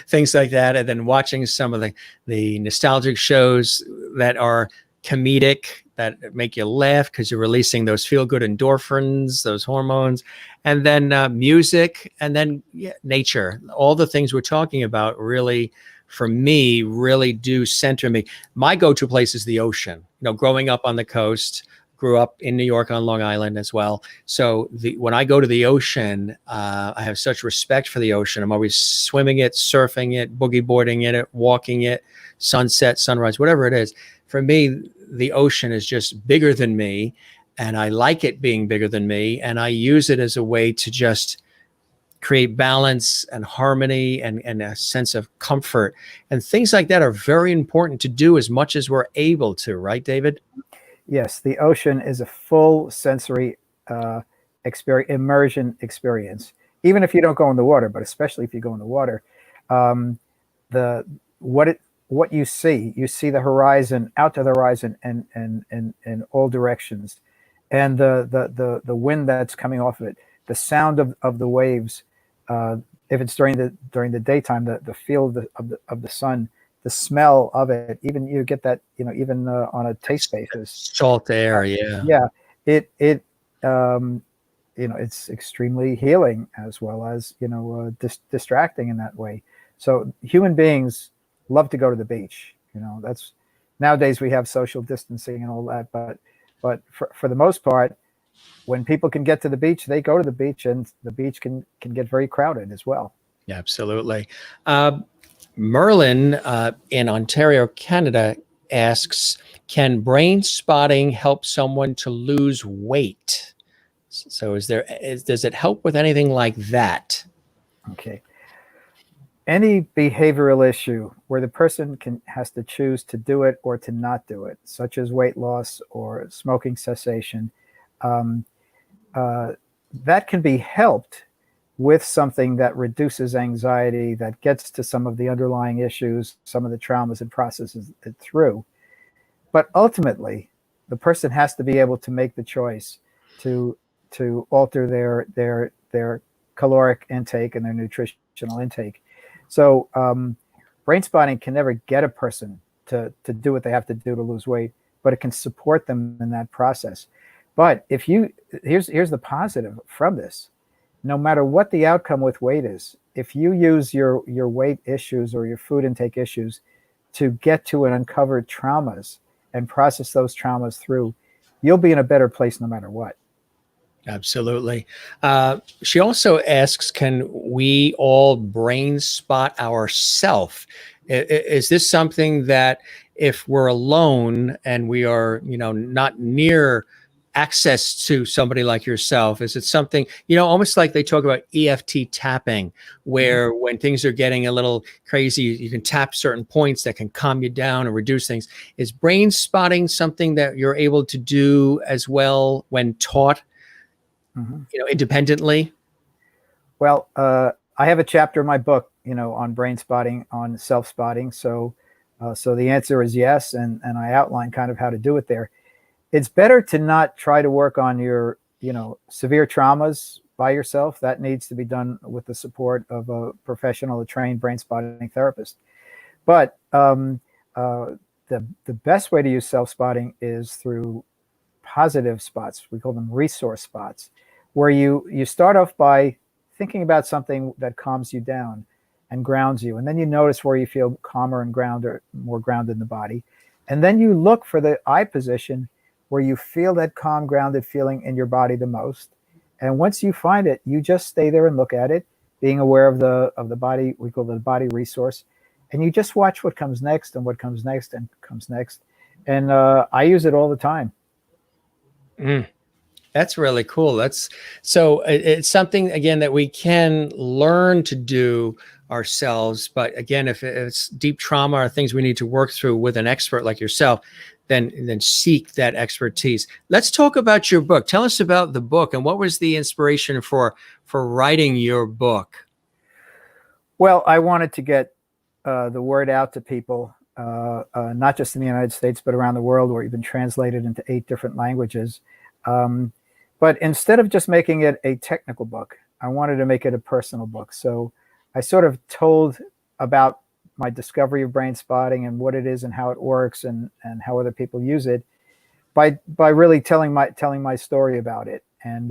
[SPEAKER 1] things like that. And then watching some of the nostalgic shows that are comedic, that make you laugh because you're releasing those feel-good endorphins, those hormones, and then music, and then nature. All the things we're talking about really, for me, really do center me. My go-to place is the ocean. Growing up on the coast, grew up in New York on Long Island as well. So when I go to the ocean, I have such respect for the ocean. I'm always swimming it, surfing it, boogie boarding in it, walking it, sunset, sunrise, whatever it is. For me, the ocean is just bigger than me, and I like it being bigger than me. And I use it as a way to just create balance and harmony and a sense of comfort. And things like that are very important to do as much as we're able to, right, David?
[SPEAKER 2] Yes, the ocean is a full sensory immersion experience. Even if you don't go in the water, but especially if you go in the water, what you see the horizon, out to the horizon, and in all directions, and the wind that's coming off of it, the sound of the waves. If it's during the daytime, the feel of the sun. The smell of it, even you get that, even on a taste basis.
[SPEAKER 1] Salt air, yeah.
[SPEAKER 2] Yeah, it's extremely healing as well as, distracting in that way. So human beings love to go to the beach. That's nowadays we have social distancing and all that, but for the most part, when people can get to the beach, they go to the beach, and the beach can get very crowded as well.
[SPEAKER 1] Yeah, absolutely. Merlin in Ontario, Canada asks, can brain spotting help someone to lose weight? So does it help with anything like that?
[SPEAKER 2] Okay. Any behavioral issue where the person has to choose to do it or to not do it, such as weight loss or smoking cessation, that can be helped with something that reduces anxiety, that gets to some of the underlying issues, some of the traumas, and processes it through. But ultimately, the person has to be able to make the choice to alter their caloric intake and their nutritional intake. So brain spotting can never get a person to do what they have to do to lose weight, but it can support them in that process. But here's the positive from this. No matter what the outcome with weight is, if you use your weight issues or your food intake issues to get to and uncover traumas and process those traumas through, you'll be in a better place no matter what.
[SPEAKER 1] Absolutely. She also asks, can we all brain spot ourselves? Is this something that if we're alone and we are, not near access to somebody like yourself, is it something, almost like they talk about EFT tapping, where when things are getting a little crazy, you can tap certain points that can calm you down and reduce things. Is brain spotting something that you're able to do as well when taught, independently?
[SPEAKER 2] Well, I have a chapter in my book, on brain spotting, on self-spotting. So the answer is yes. And I outline kind of how to do it there. It's better to not try to work on your, severe traumas by yourself. That needs to be done with the support of a professional, a trained brain spotting therapist. But the best way to use self-spotting is through positive spots. We call them resource spots, where you start off by thinking about something that calms you down and grounds you. And then you notice where you feel calmer and more grounded in the body. And then you look for the eye position where you feel that calm, grounded feeling in your body the most. And once you find it, you just stay there and look at it, being aware of the body. We call it the body resource. And you just watch what comes next and what comes next and comes next. And I use it all the time.
[SPEAKER 1] That's really cool. It's something, again, that we can learn to do ourselves. But again, if it's deep trauma or things we need to work through with an expert like yourself, then seek that expertise. Let's talk about your book. Tell us about the book, and what was the inspiration for writing your book?
[SPEAKER 2] Well, I wanted to get the word out to people, not just in the United States, but around the world, where you've been translated into 8 different languages. But instead of just making it a technical book, I wanted to make it a personal book. So I sort of told about my discovery of brain spotting and what it is and how it works and how other people use it by really telling my story about it. And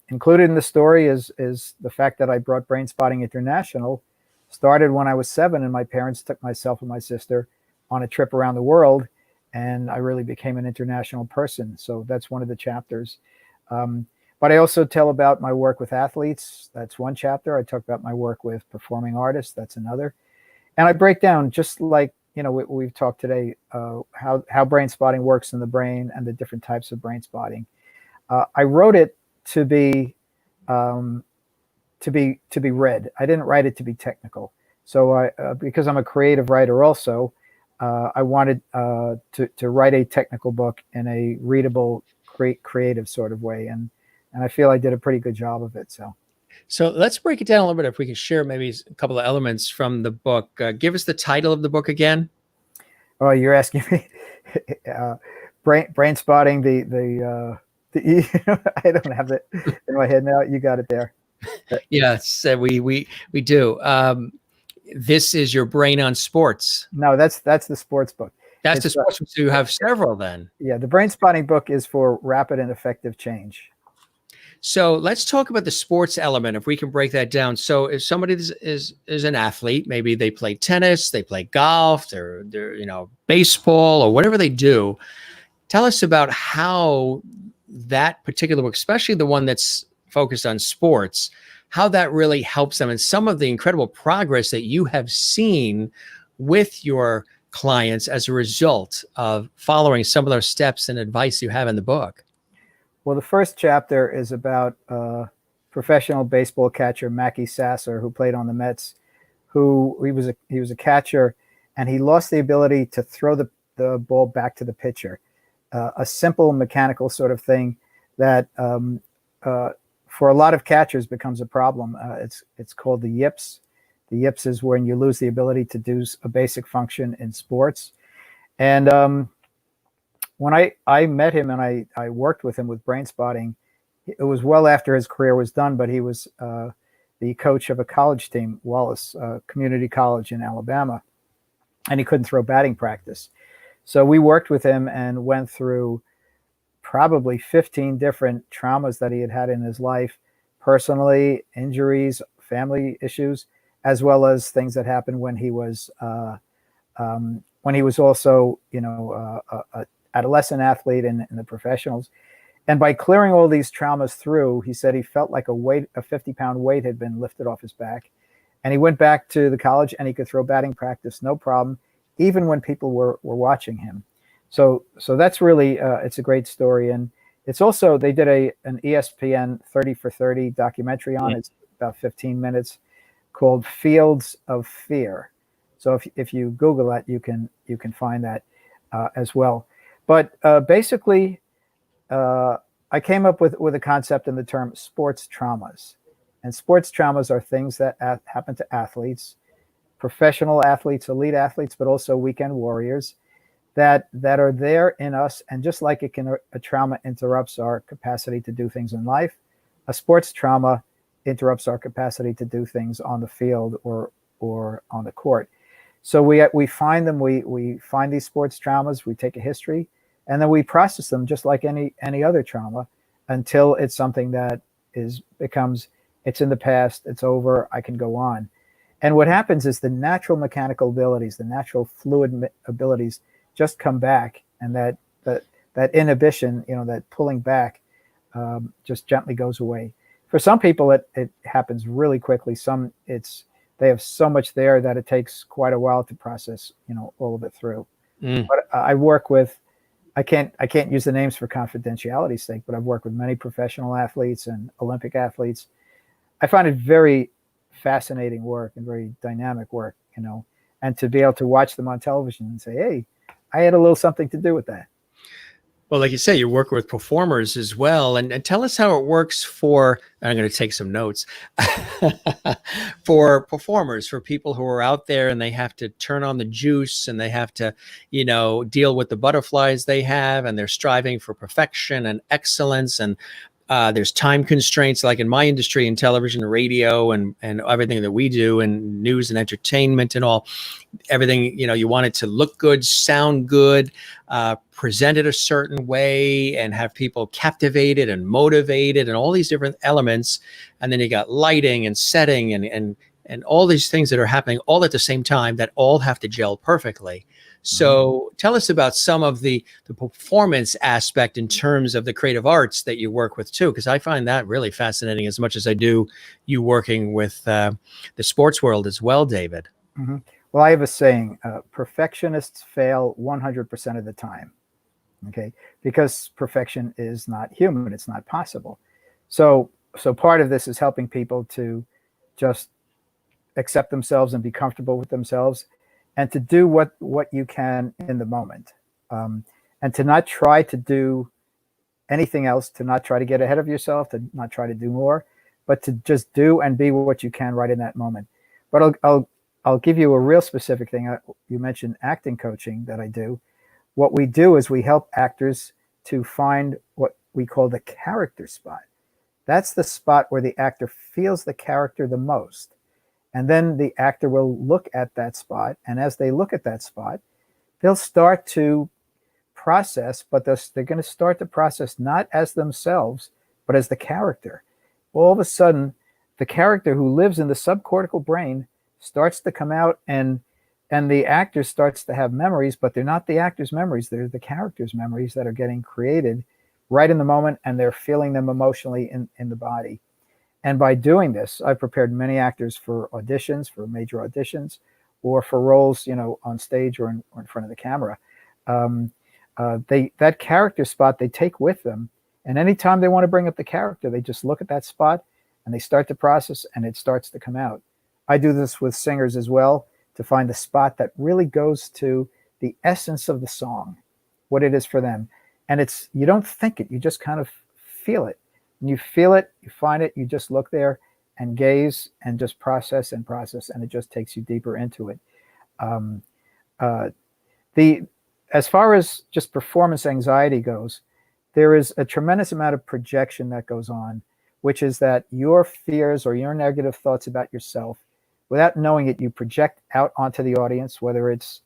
[SPEAKER 2] included in the story is the fact that I brought Brainspotting International. Started when I was 7, and my parents took myself and my sister on a trip around the world, and I really became an international person. So that's one of the chapters. But I also tell about my work with athletes. That's one chapter. I talk about my work with performing artists. That's another. And I break down, just like we've talked today, how brain spotting works in the brain and the different types of brain spotting. I wrote it to be read. I didn't write it to be technical. So because I'm a creative writer also, I wanted to write a technical book in a readable, creative sort of way, and I feel I did a pretty good job of it.
[SPEAKER 1] So let's break it down a little bit. If we can share maybe a couple of elements from the book. Give us the title of the book again.
[SPEAKER 2] Oh, you're asking me. Brain spotting. I don't have it in my head now. You got it there.
[SPEAKER 1] Yes, we do. This is your brain on sports.
[SPEAKER 2] No, that's the sports book.
[SPEAKER 1] That's the sports book. So you have several then.
[SPEAKER 2] Yeah, the brain spotting book is for rapid and effective change.
[SPEAKER 1] So let's talk about the sports element, if we can break that down. So if somebody is an athlete, maybe they play tennis, they play golf, they're baseball or whatever they do. Tell us about how that particular book, especially the one that's focused on sports, how that really helps them, and some of the incredible progress that you have seen with your clients as a result of following some of those steps and advice you have in the book.
[SPEAKER 2] Well, the first chapter is about professional baseball catcher Mackey Sasser, who played on the Mets. He was a catcher, and he lost the ability to throw the ball back to the pitcher. A simple mechanical sort of thing that for a lot of catchers becomes a problem. It's called the yips. The yips is when you lose the ability to do a basic function in sports. And when I met him and I worked with him with brain spotting, it was well after his career was done, but he was the coach of a college team, Wallace Community College in Alabama, and he couldn't throw batting practice. So we worked with him and went through probably 15 different traumas that he had in his life, personally, injuries, family issues, as well as things that happened when he was also, a adolescent athlete in the professionals. And by clearing all these traumas through, he said he felt like a 50-pound weight had been lifted off his back. And he went back to the college and he could throw batting practice, no problem, even when people were watching him. So that's really, it's a great story. And it's also, they did an ESPN 30 for 30 documentary on it. It's about 15 minutes, called Fields of Fear. So if you Google that, you can find that as well. But basically, I came up with a concept in the term sports traumas. And sports traumas are things that happen to athletes, professional athletes, elite athletes, but also weekend warriors that are there in us. And just like a trauma interrupts our capacity to do things in life, a sports trauma interrupts our capacity to do things on the field or on the court. So we find them, we find these sports traumas, we take a history, and then we process them just like any other trauma until it's something that becomes It's in the past. It's over. I can go on. And what happens is the natural mechanical abilities, the natural fluid abilities just come back, and that inhibition, that pulling back, just gently goes away. For some people, it happens really quickly. They have so much there that it takes quite a while to process, all of it through. But I work with, I can't use the names for confidentiality's sake, but I've worked with many professional athletes and Olympic athletes. I find it very fascinating work and very dynamic work, and to be able to watch them on television and say, hey, I had a little something to do with that.
[SPEAKER 1] Well, like you say, you work with performers as well. And tell us how it works for, I'm going to take some notes, for performers, for people who are out there and they have to turn on the juice and they have to, deal with the butterflies they have, and they're striving for perfection and excellence. And there's time constraints, like in my industry, in television and radio and everything that we do, and news and entertainment and all. Everything, you want it to look good, sound good, present it a certain way, and have people captivated and motivated, and all these different elements. And then you got lighting and setting and all these things that are happening all at the same time that all have to gel perfectly. So tell us about some of the performance aspect in terms of the creative arts that you work with too, because I find that really fascinating as much as I do you working with the sports world as well, David.
[SPEAKER 2] Mm-hmm. Well, I have a saying, perfectionists fail 100% of the time, okay? Because perfection is not human, it's not possible. So part of this is helping people to just accept themselves and be comfortable with themselves, and to do what you can in the moment, and to not try to do anything else, to not try to get ahead of yourself, to not try to do more, but to just do and be what you can right in that moment. But I'll give you a real specific thing. You mentioned acting coaching that I do. What we do is we help actors to find what we call the character spot. That's the spot where the actor feels the character the most. And then the actor will look at that spot. And as they look at that spot, they'll start to process, but they're going to start to process not as themselves, but as the character. All of a sudden, the character who lives in the subcortical brain starts to come out, and the actor starts to have memories, but they're not the actor's memories. They're the character's memories that are getting created right in the moment, and they're feeling them emotionally in the body. And by doing this, I've prepared many actors for auditions, for major auditions, or for roles, on stage or in front of the camera. That character spot they take with them, and anytime they want to bring up the character, they just look at that spot and they start to process, and it starts to come out. I do this with singers as well, to find the spot that really goes to the essence of the song, what it is for them. And you don't think it, you just kind of feel it. When you feel it, you find it, you just look there and gaze and just process, and it just takes you deeper into it. As far as just performance anxiety goes, there is a tremendous amount of projection that goes on, which is that your fears or your negative thoughts about yourself, without knowing it, you project out onto the audience, whether it's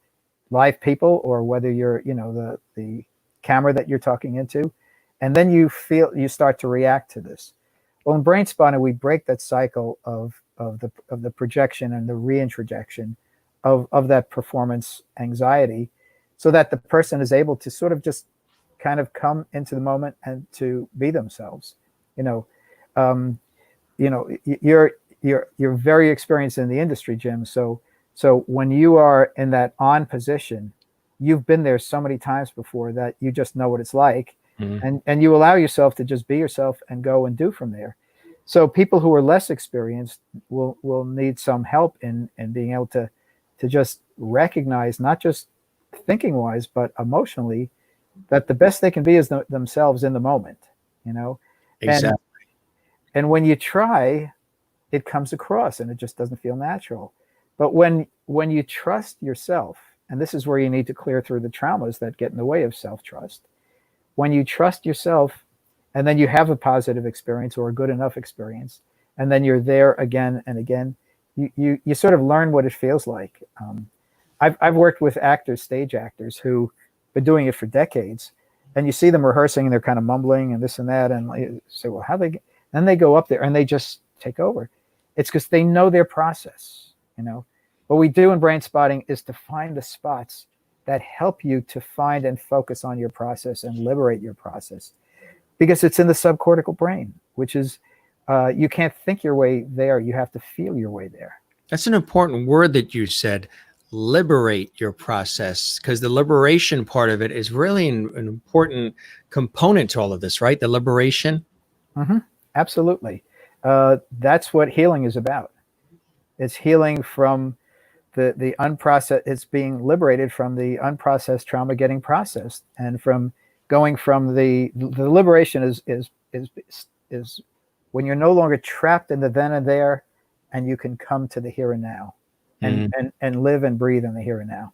[SPEAKER 2] live people or whether you're, the camera that you're talking into. And then you start to react to this. Well, in Brainspotting, we break that cycle of the projection and the reintrojection of that performance anxiety, so that the person is able to sort of just kind of come into the moment and to be themselves. You're very experienced in the industry, Jim. So when you are in that on position, you've been there so many times before that you just know what it's like. Mm-hmm. And you allow yourself to just be yourself and go and do from there. So people who are less experienced will need some help in being able to just recognize, not just thinking wise, but emotionally, that the best they can be is themselves in the moment, Exactly. And when you try, it comes across and it just doesn't feel natural. But when you trust yourself, and this is where you need to clear through the traumas that get in the way of self-trust. When you trust yourself, and then you have a positive experience or a good enough experience, and then you're there again and again, you sort of learn what it feels like. I've worked with actors, stage actors, who've been doing it for decades, and you see them rehearsing and they're kind of mumbling and this and that, and you say, well, then they go up there and they just take over. It's because they know their process. What we do in brain spotting is to find the spots that help you to find and focus on your process and liberate your process, because it's in the subcortical brain, which is you can't think your way there. You have to feel your way there.
[SPEAKER 1] That's an important word that you said, liberate your process, because the liberation part of it is really an important component to all of this, right? The liberation.
[SPEAKER 2] Mm-hmm. Absolutely. That's what healing is about. It's healing from the unprocessed. It's being liberated from the unprocessed trauma getting processed, and from going from the liberation is when you're no longer trapped in the then and there, and you can come to the here and now, and live and breathe in the here and now.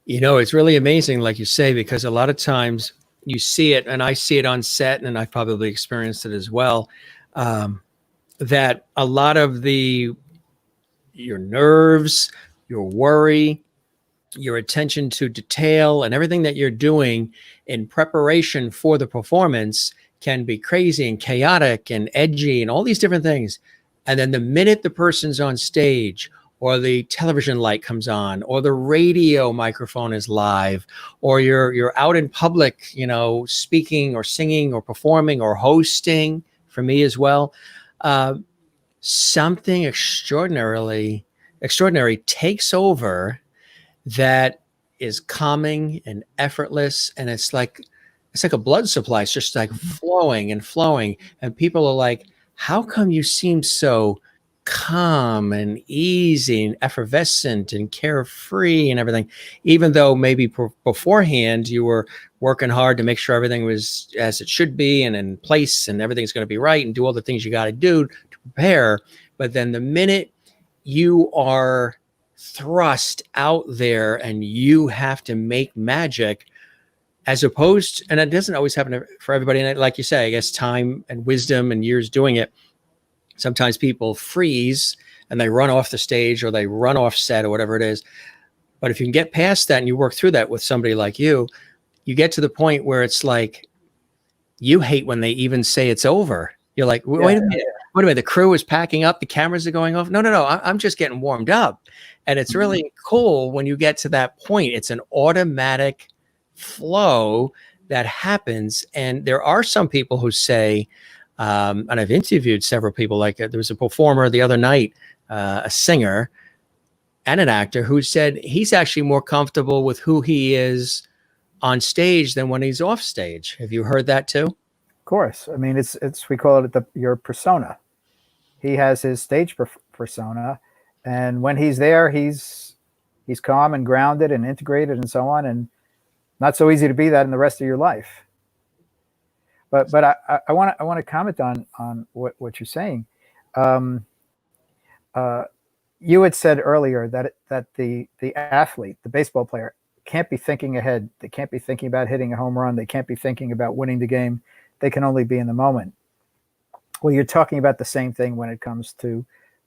[SPEAKER 1] It's really amazing, like you say, because a lot of times you see it, and I see it on set, and I've probably experienced it as well, that a lot of your nerves, your worry, your attention to detail, and everything that you're doing in preparation for the performance can be crazy and chaotic and edgy and all these different things. And then the minute the person's on stage, or the television light comes on, or the radio microphone is live, or you're out in public, speaking or singing or performing or hosting, for me as well, something extraordinary takes over that is calming and effortless, and it's like a blood supply. It's just like flowing and flowing, and people are like, how come you seem so calm and easy and effervescent and carefree and everything, even though maybe beforehand you were working hard to make sure everything was as it should be and in place and everything's going to be right and do all the things you got to do to prepare. But then the minute you are thrust out there and you have to make magic, as opposed, and it doesn't always happen for everybody. And like you say, I guess time and wisdom and years doing it, sometimes people freeze and they run off the stage or they run off set or whatever it is. But if you can get past that and you work through that with somebody like you get to the point where it's like, you hate when they even say it's over. You're like, wait a minute, the crew is packing up, the cameras are going off. No, I'm just getting warmed up. And it's really cool when you get to that point. It's an automatic flow that happens. And there are some people who say, and I've interviewed several people, like there was a performer the other night, a singer and an actor, who said he's actually more comfortable with who he is on stage than when he's off stage. Have you heard that too?
[SPEAKER 2] Of course. I mean, it's we call it your persona. He has his stage persona, and when he's there, he's calm and grounded and integrated and so on, and not so easy to be that in the rest of your life. But I want to comment on what you're saying. You had said earlier that the athlete, the baseball player, can't be thinking ahead. They can't be thinking about hitting a home run. They can't be thinking about winning the game. They can only be in the moment. Well, you're talking about the same thing when it comes to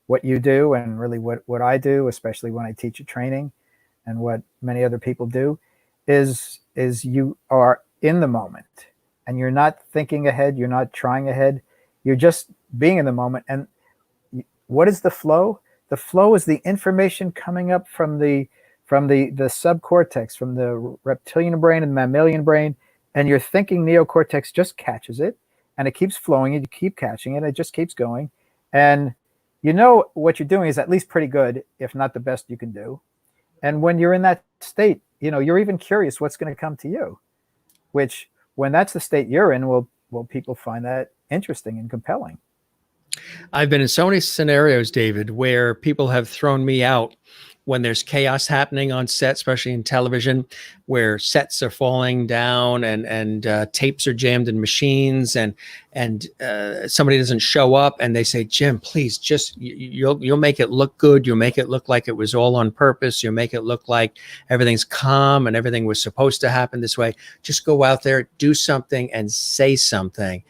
[SPEAKER 2] what you do, and really what I do, especially when I teach a training, and what many other people do, is you are in the moment. And you're not thinking ahead. You're not trying ahead. You're just being in the moment. And what is the flow? The flow is the information coming up from the subcortex, from the reptilian brain and mammalian brain. And your thinking neocortex just catches it, and it keeps flowing, and you keep catching it. It just keeps going. And what you're doing is at least pretty good, if not the best you can do. And when you're in that state, you're even curious what's going to come to you, which, when that's the state you're in, will people find that interesting and compelling.
[SPEAKER 1] I've been in so many scenarios, David, where people have thrown me out when there's chaos happening on set, especially in television, where sets are falling down and tapes are jammed in machines, and somebody doesn't show up, and they say, Jim, please, just you'll make it look good. You'll make it look like it was all on purpose. You'll make it look like everything's calm and everything was supposed to happen this way. Just go out there, do something, and say something.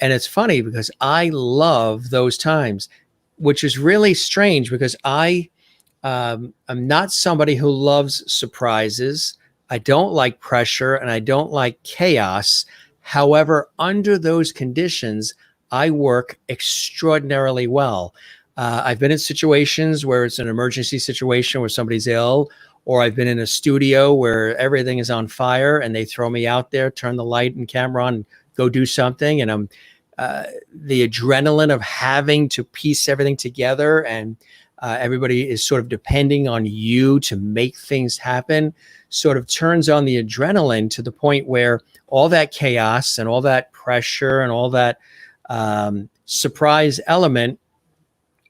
[SPEAKER 1] And it's funny because I love those times, which is really strange because I'm not somebody who loves surprises. I don't like pressure, and I don't like chaos. However, under those conditions, I work extraordinarily well. I've been in situations where it's an emergency situation where somebody's ill, or I've been in a studio where everything is on fire and they throw me out there, turn the light and camera on, go do something. And I'm the adrenaline of having to piece everything together, and everybody is sort of depending on you to make things happen, sort of turns on the adrenaline to the point where all that chaos and all that pressure and all that surprise element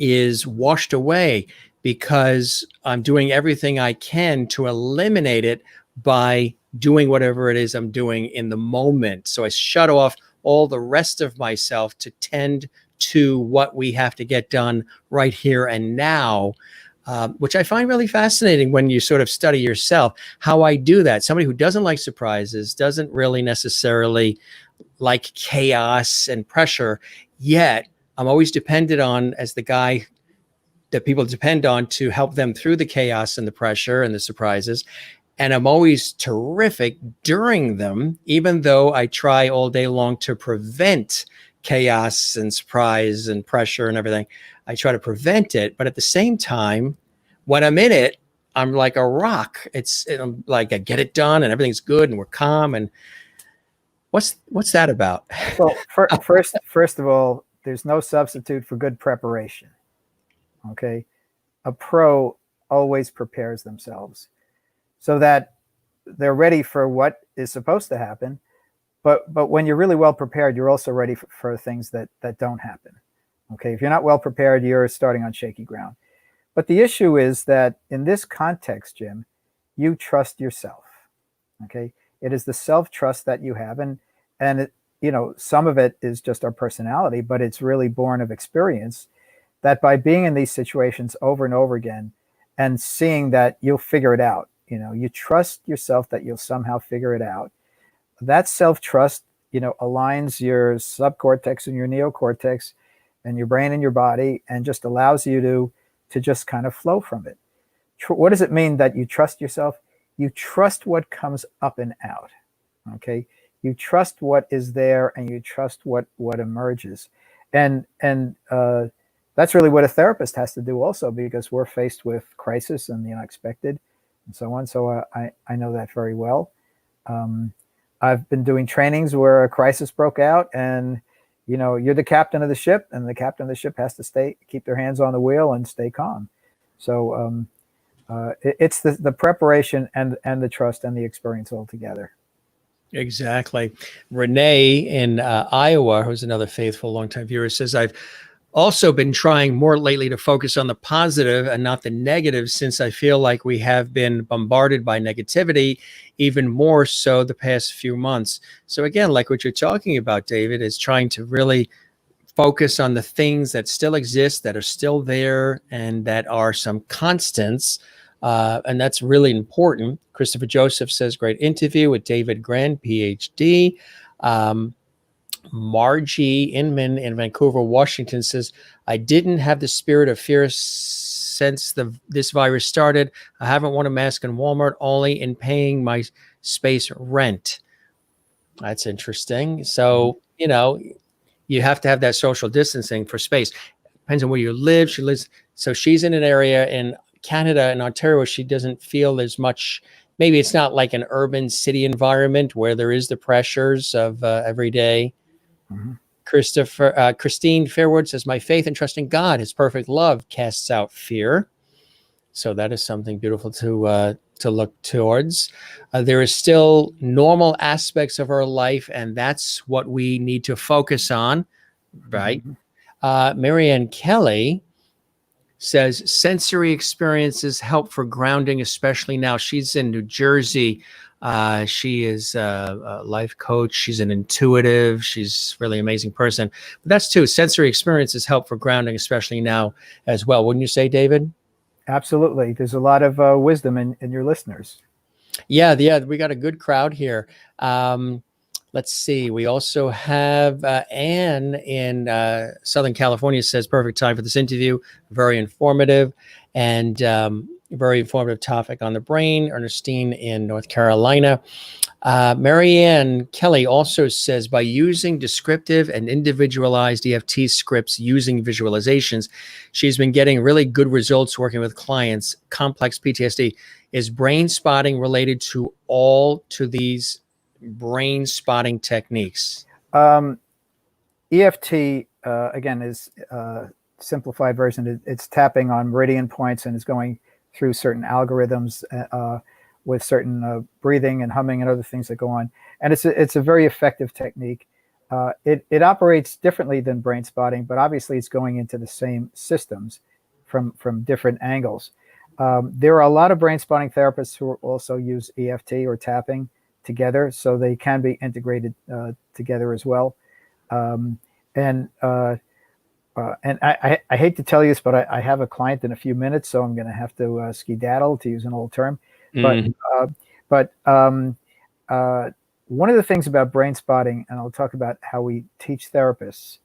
[SPEAKER 1] is washed away, because I'm doing everything I can to eliminate it by doing whatever it is I'm doing in the moment. So I shut off all the rest of myself to tend to what we have to get done right here and now, which I find really fascinating when you sort of study yourself, how I do that. Somebody who doesn't like surprises, doesn't really necessarily like chaos and pressure, yet I'm always dependent on, as the guy that people depend on to help them through the chaos and the pressure and the surprises. And I'm always terrific during them, even though I try all day long to prevent chaos and surprise and pressure and everything. I try to prevent it. But at the same time, when I'm in it, I'm like a rock. I'm like, I get it done and everything's good and we're calm. And what's that about?
[SPEAKER 2] Well, first of all, there's no substitute for good preparation. Okay. A pro always prepares themselves so that they're ready for what is supposed to happen. But when you're really well prepared, you're also ready for things that don't happen. Okay. If you're not well prepared, you're starting on shaky ground. But the issue is that in this context, Jim, you trust yourself. Okay. It is the self-trust that you have. And it, some of it is just our personality, but it's really born of experience, that by being in these situations over and over again and seeing that you'll figure it out, you trust yourself that you'll somehow figure it out. That self-trust, aligns your subcortex and your neocortex and your brain and your body, and just allows you to just kind of flow from it. What does it mean that you trust yourself? You trust what comes up and out. Okay. You trust what is there, and you trust what emerges. And that's really what a therapist has to do also, because we're faced with crisis and the unexpected and so on. So I know that very well. I've been doing trainings where a crisis broke out, and you're the captain of the ship, and the captain of the ship has to keep their hands on the wheel and stay calm. So it's the preparation and the trust and the experience all together.
[SPEAKER 1] Exactly. Renee in Iowa, who's another faithful longtime viewer, says, I've also been trying more lately to focus on the positive and not the negative, since I feel like we have been bombarded by negativity, even more so the past few months. So again, like what you're talking about, David, is trying to really focus on the things that still exist, that are still there, and that are some constants. And that's really important. Christopher Joseph says, great interview with David Grand, PhD. Margie Inman in Vancouver, Washington says, I didn't have the spirit of fear since this virus started. I haven't worn a mask in Walmart, only in paying my space rent. That's interesting. So, you have to have that social distancing for space. Depends on where you live. She lives, so she's in an area in Canada, in Ontario, where she doesn't feel there's much. Maybe it's not like an urban city environment where there is the pressures of every day. Mm-hmm. Christine Fairwood says, my faith and trust in God, his perfect love, casts out fear. So that is something beautiful to look towards. There is still normal aspects of our life, and that's what we need to focus on, right? Mm-hmm. Marianne Kelly says, sensory experiences help for grounding, especially now. She's in New Jersey. She is a life coach. She's an intuitive. She's a really amazing person. But that's too, sensory experiences help for grounding, especially now as well. Wouldn't you say, David?
[SPEAKER 2] Absolutely. There's a lot of wisdom in your listeners.
[SPEAKER 1] Yeah, we got a good crowd here. Let's see. We also have Anne in Southern California says, perfect time for this interview. Very informative. And Very informative topic on the brain. Ernestine in North Carolina. Marianne Kelly also says, by using descriptive and individualized EFT scripts using visualizations, she's been getting really good results working with clients. Complex PTSD. Is brain spotting related to these brain spotting techniques?
[SPEAKER 2] EFT, again, is a simplified version. It's tapping on meridian points and is going through certain algorithms with certain breathing and humming and other things that go on. And it's a very effective technique. It operates differently than brain spotting, but obviously it's going into the same systems from different angles. There are a lot of brain spotting therapists who also use EFT or tapping together, so they can be integrated together as well. And I hate to tell you this, but I have a client in a few minutes, so I'm going to have to skedaddle, to use an old term. But one of the things about brain spotting, and I'll talk about how we teach therapists,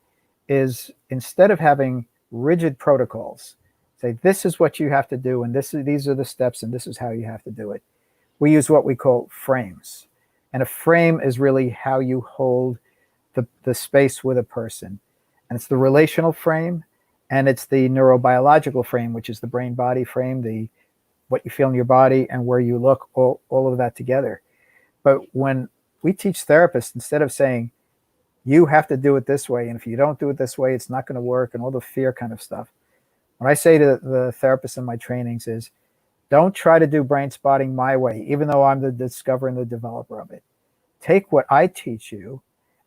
[SPEAKER 2] is instead of having rigid protocols, say this is what you have to do, and these are the steps, and this is how you have to do it, we use what we call frames. And a frame is really how you hold the space with a person. And it's the relational frame, and it's the neurobiological frame, which is the brain-body frame, what you feel in your body and where you look, all of that together. But when we teach therapists, instead of saying, you have to do it this way, and if you don't do it this way, it's not going to work, and all the fear kind of stuff, what I say to the therapists in my trainings is, don't try to do brain spotting my way, even though I'm the discoverer and the developer of it. Take what I teach you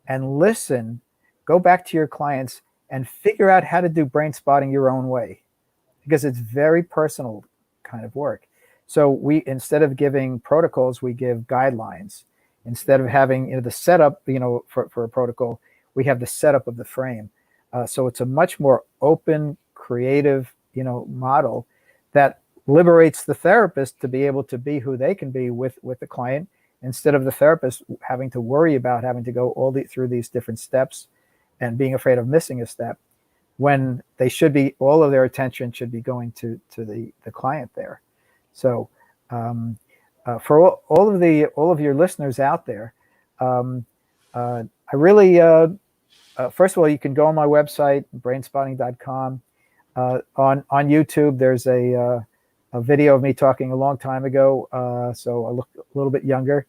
[SPEAKER 2] and listen, go back to your clients and figure out how to do brain spotting your own way, because it's very personal kind of work. So we, instead of giving protocols, we give guidelines. Instead of having the setup, for a protocol, we have the setup of the frame. So it's a much more open, creative, model that liberates the therapist to be able to be who they can be with the client, instead of the therapist having to worry about having to go through these different steps and being afraid of missing a step, when they should be, all of their attention should be going to the client there. So for all of your listeners out there, I really, first of all, you can go on my website, brainspotting.com. On YouTube, there's a video of me talking a long time ago, so I look a little bit younger,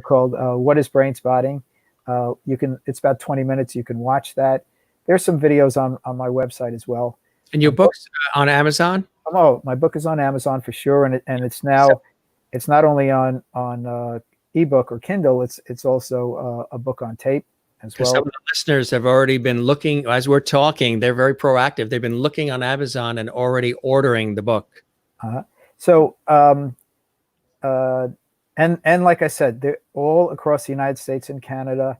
[SPEAKER 2] called What is Brain Spotting? It's about 20 minutes. You can watch that. There's some videos on my website as well.
[SPEAKER 1] And your book's on Amazon?
[SPEAKER 2] Oh, my book is on Amazon for sure, and it's now, it's not only on ebook or Kindle, it's also a book on tape as well.
[SPEAKER 1] Some of the listeners have already been looking, as we're talking, they're very proactive. They've been looking on Amazon and already ordering the book.
[SPEAKER 2] So like I said, they're all across the United States and Canada,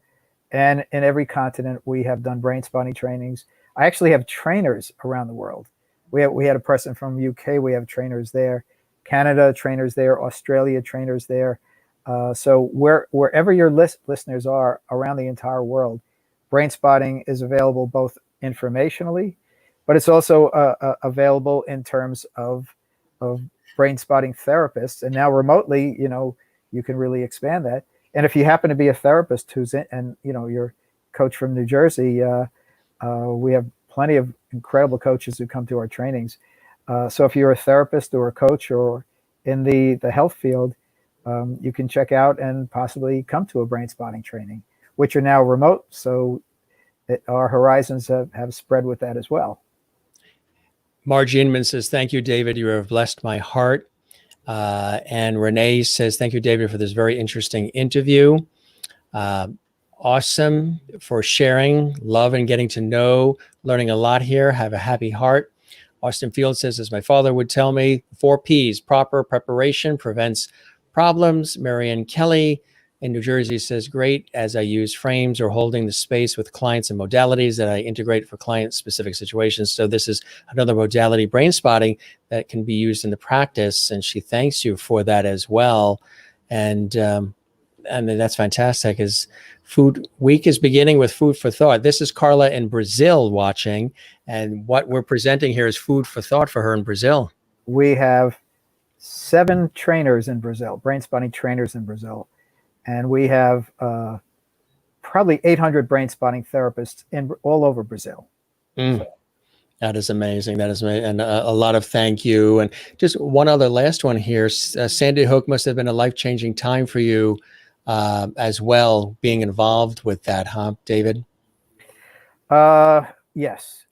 [SPEAKER 2] and in every continent, we have done brain spotting trainings. I actually have trainers around the world. We had a person from UK. We have trainers there, Canada trainers there, Australia trainers there. So wherever your listeners are around the entire world, brain spotting is available both informationally, but it's also available in terms of brain spotting therapists. And now remotely, you can really expand that. And if you happen to be a therapist you're coach from New Jersey, we have plenty of incredible coaches who come to our trainings. So if you're a therapist or a coach or in the health field, you can check out and possibly come to a brain spotting training, which are now remote. So our horizons have spread with that as well.
[SPEAKER 1] Margie Inman says, thank you, David. You have blessed my heart. And Renee says, thank you, David, for this very interesting interview. Awesome for sharing, love and getting to know, learning a lot here. Have a happy heart. Austin Field says, as my father would tell me, 4 P's, proper preparation prevents problems. Marianne Kelly in New Jersey says, great, as I use frames or holding the space with clients and modalities that I integrate for client-specific situations. So this is another modality, brain spotting, that can be used in the practice. And she thanks you for that as well. And I mean, that's fantastic. As Food Week is beginning with food for thought. This is Carla in Brazil watching. And what we're presenting here is food for thought for her in Brazil.
[SPEAKER 2] We have 7 trainers in Brazil, Brainspotting trainers in Brazil. And we have probably 800 Brainspotting therapists all over Brazil.
[SPEAKER 1] Mm. That is amazing. That is amazing. And a lot of thank you. And just one other last one here. Sandy Hook must have been a life-changing time for you as well, being involved with that, huh, David?
[SPEAKER 2] Yes.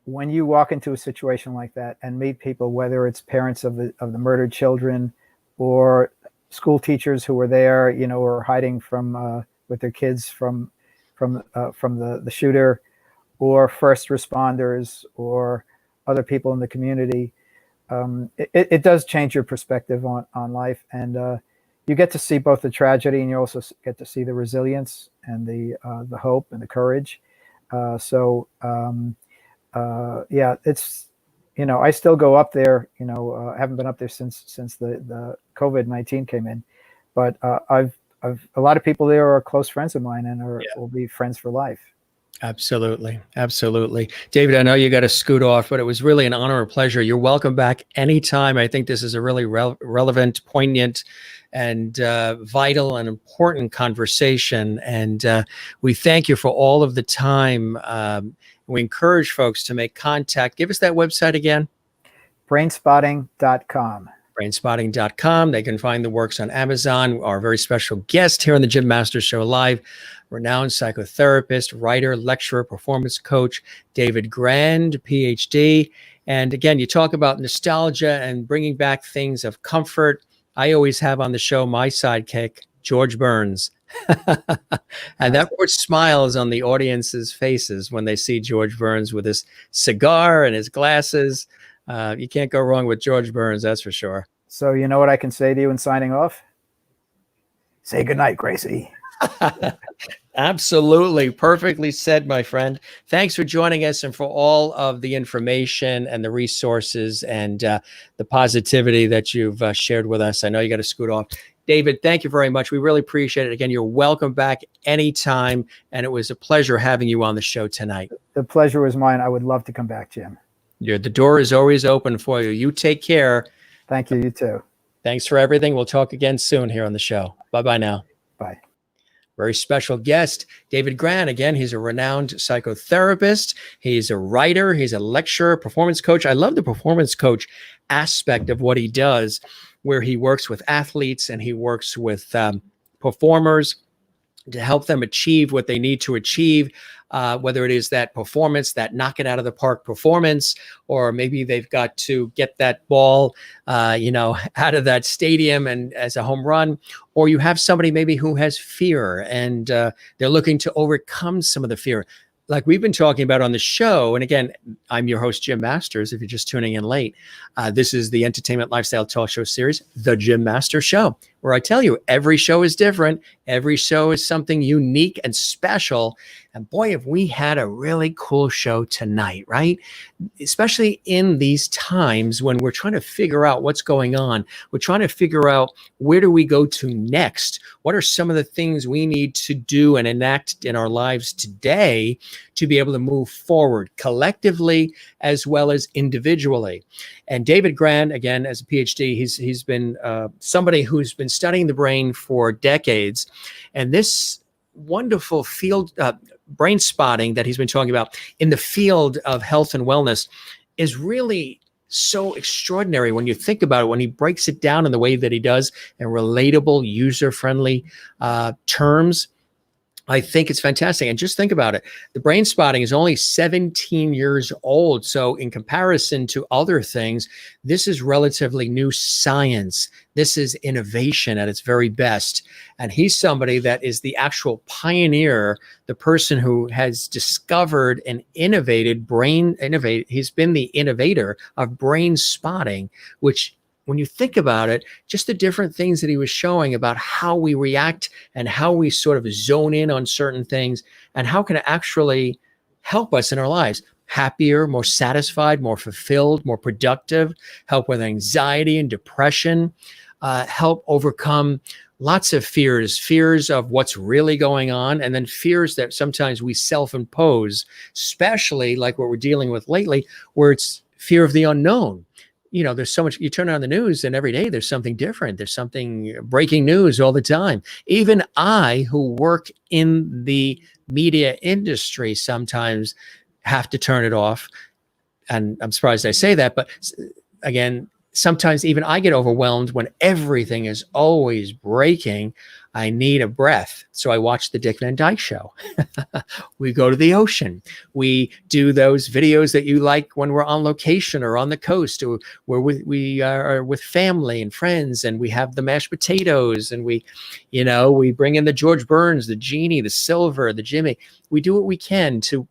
[SPEAKER 2] When you walk into a situation like that and meet people, whether it's parents of the murdered children or school teachers who were there, or hiding from with their kids from the shooter, or first responders, or other people in the community, it does change your perspective on life, and you get to see both the tragedy, and you also get to see the resilience and the hope and the courage. Yeah, it's, I still go up there. I haven't been up there since the COVID-19 came in, but I've a lot of people there are close friends of mine and will be friends for life.
[SPEAKER 1] Absolutely. Absolutely. David, I know you got to scoot off, but it was really an honor and pleasure. You're welcome back anytime. I think this is a really relevant, poignant, and vital and important conversation. And we thank you for all of the time. We encourage folks to make contact. Give us that website again.
[SPEAKER 2] Brainspotting.com.
[SPEAKER 1] Brainspotting.com. They can find the works on Amazon. Our very special guest here on the Jim Masters Show Live, renowned psychotherapist, writer, lecturer, performance coach, David Grand, PhD. And again, you talk about nostalgia and bringing back things of comfort. I always have on the show my sidekick, George Burns. And that puts smiles on the audience's faces when they see George Burns with his cigar and his glasses. You can't go wrong with George Burns, that's for sure.
[SPEAKER 2] So you know what I can say to you in signing off? Say goodnight, Gracie.
[SPEAKER 1] Absolutely. Perfectly said, my friend. Thanks for joining us and for all of the information and the resources and the positivity that you've shared with us. I know you got to scoot off. David, thank you very much. We really appreciate it. Again, you're welcome back anytime. And it was a pleasure having you on the show tonight. The
[SPEAKER 2] pleasure was mine. I would love to come back, Jim.
[SPEAKER 1] The door is always open for you. You take care.
[SPEAKER 2] Thank you. You too.
[SPEAKER 1] Thanks for everything. We'll talk again soon here on the show. Bye-bye now.
[SPEAKER 2] Bye.
[SPEAKER 1] Very special guest, David Grand. Again, he's a renowned psychotherapist. He's a writer. He's a lecturer, performance coach. I love the performance coach aspect of what he does, where he works with athletes and he works with performers to help them achieve what they need to achieve, whether it is that performance, that knock it out of the park performance, or maybe they've got to get that ball, out of that stadium and as a home run, or you have somebody maybe who has fear and they're looking to overcome some of the fear. Like we've been talking about on the show. And again, I'm your host, Jim Masters. If you're just tuning in late, this is the entertainment lifestyle talk show series, The Jim Masters Show, where I tell you every show is different. Every show is something unique and special. And boy, have we had a really cool show tonight, right? Especially in these times when we're trying to figure out what's going on. We're trying to figure out where do we go to next? What are some of the things we need to do and enact in our lives today to be able to move forward collectively as well as individually? And David Grand, again, as a PhD, he's been somebody who's been studying the brain for decades. And this wonderful field, brain spotting that he's been talking about in the field of health and wellness is really so extraordinary when you think about it, when he breaks it down in the way that he does in relatable, user-friendly terms. I think it's fantastic. And just think about it. The brain spotting is only 17 years old. So in comparison to other things, this is relatively new science. This is innovation at its very best. And he's somebody that is the actual pioneer, the person who has discovered and he's been the innovator of brain spotting, which when you think about it, just the different things that he was showing about how we react and how we sort of zone in on certain things and how can it actually help us in our lives. Happier, more satisfied, more fulfilled, more productive, help with anxiety and depression, help overcome lots of fears of what's really going on, and then fears that sometimes we self-impose, especially like what we're dealing with lately, where it's fear of the unknown. there's so much, you turn on the news and every day there's something different. There's something breaking news all the time. Even I, who work in the media industry, sometimes have to turn it off. And I'm surprised I say that, but again, sometimes even I get overwhelmed when everything is always breaking. I need a breath. So I watch the Dick Van Dyke Show. We go to the ocean. We do those videos that you like when we're on location or on the coast, or where we are with family and friends, and we have the mashed potatoes, and we bring in the George Burns, the Genie, the Silver, the Jimmy. We do what we can to,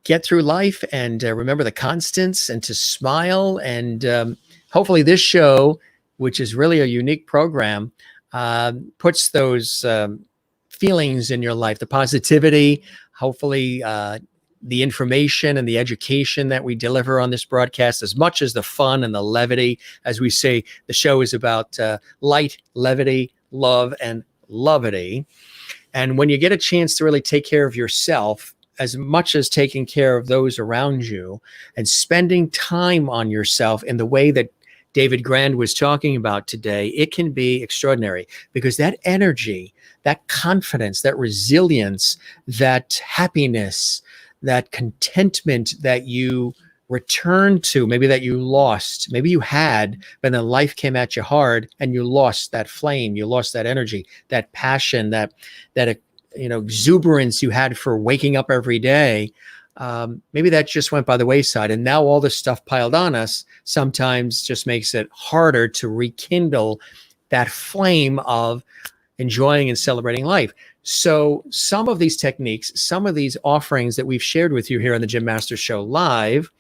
[SPEAKER 1] get through life and remember the constants and to smile. And hopefully this show, which is really a unique program, puts those feelings in your life, the positivity, hopefully the information and the education that we deliver on this broadcast, as much as the fun and the levity. As we say, the show is about light, levity, love, and lovity. And when you get a chance to really take care of yourself, as much as taking care of those around you, and spending time on yourself in the way that David Grand was talking about today, it can be extraordinary, because that energy, that confidence, that resilience, that happiness, that contentment that you return to, maybe that you lost, maybe you had, but then life came at you hard and you lost that flame, you lost that energy, that passion, that exuberance you had for waking up every day. Maybe that just went by the wayside, and now all this stuff piled on us sometimes just makes it harder to rekindle that flame of enjoying and celebrating life. So some of these techniques, some of these offerings that we've shared with you here on the Jim Masters Show Live,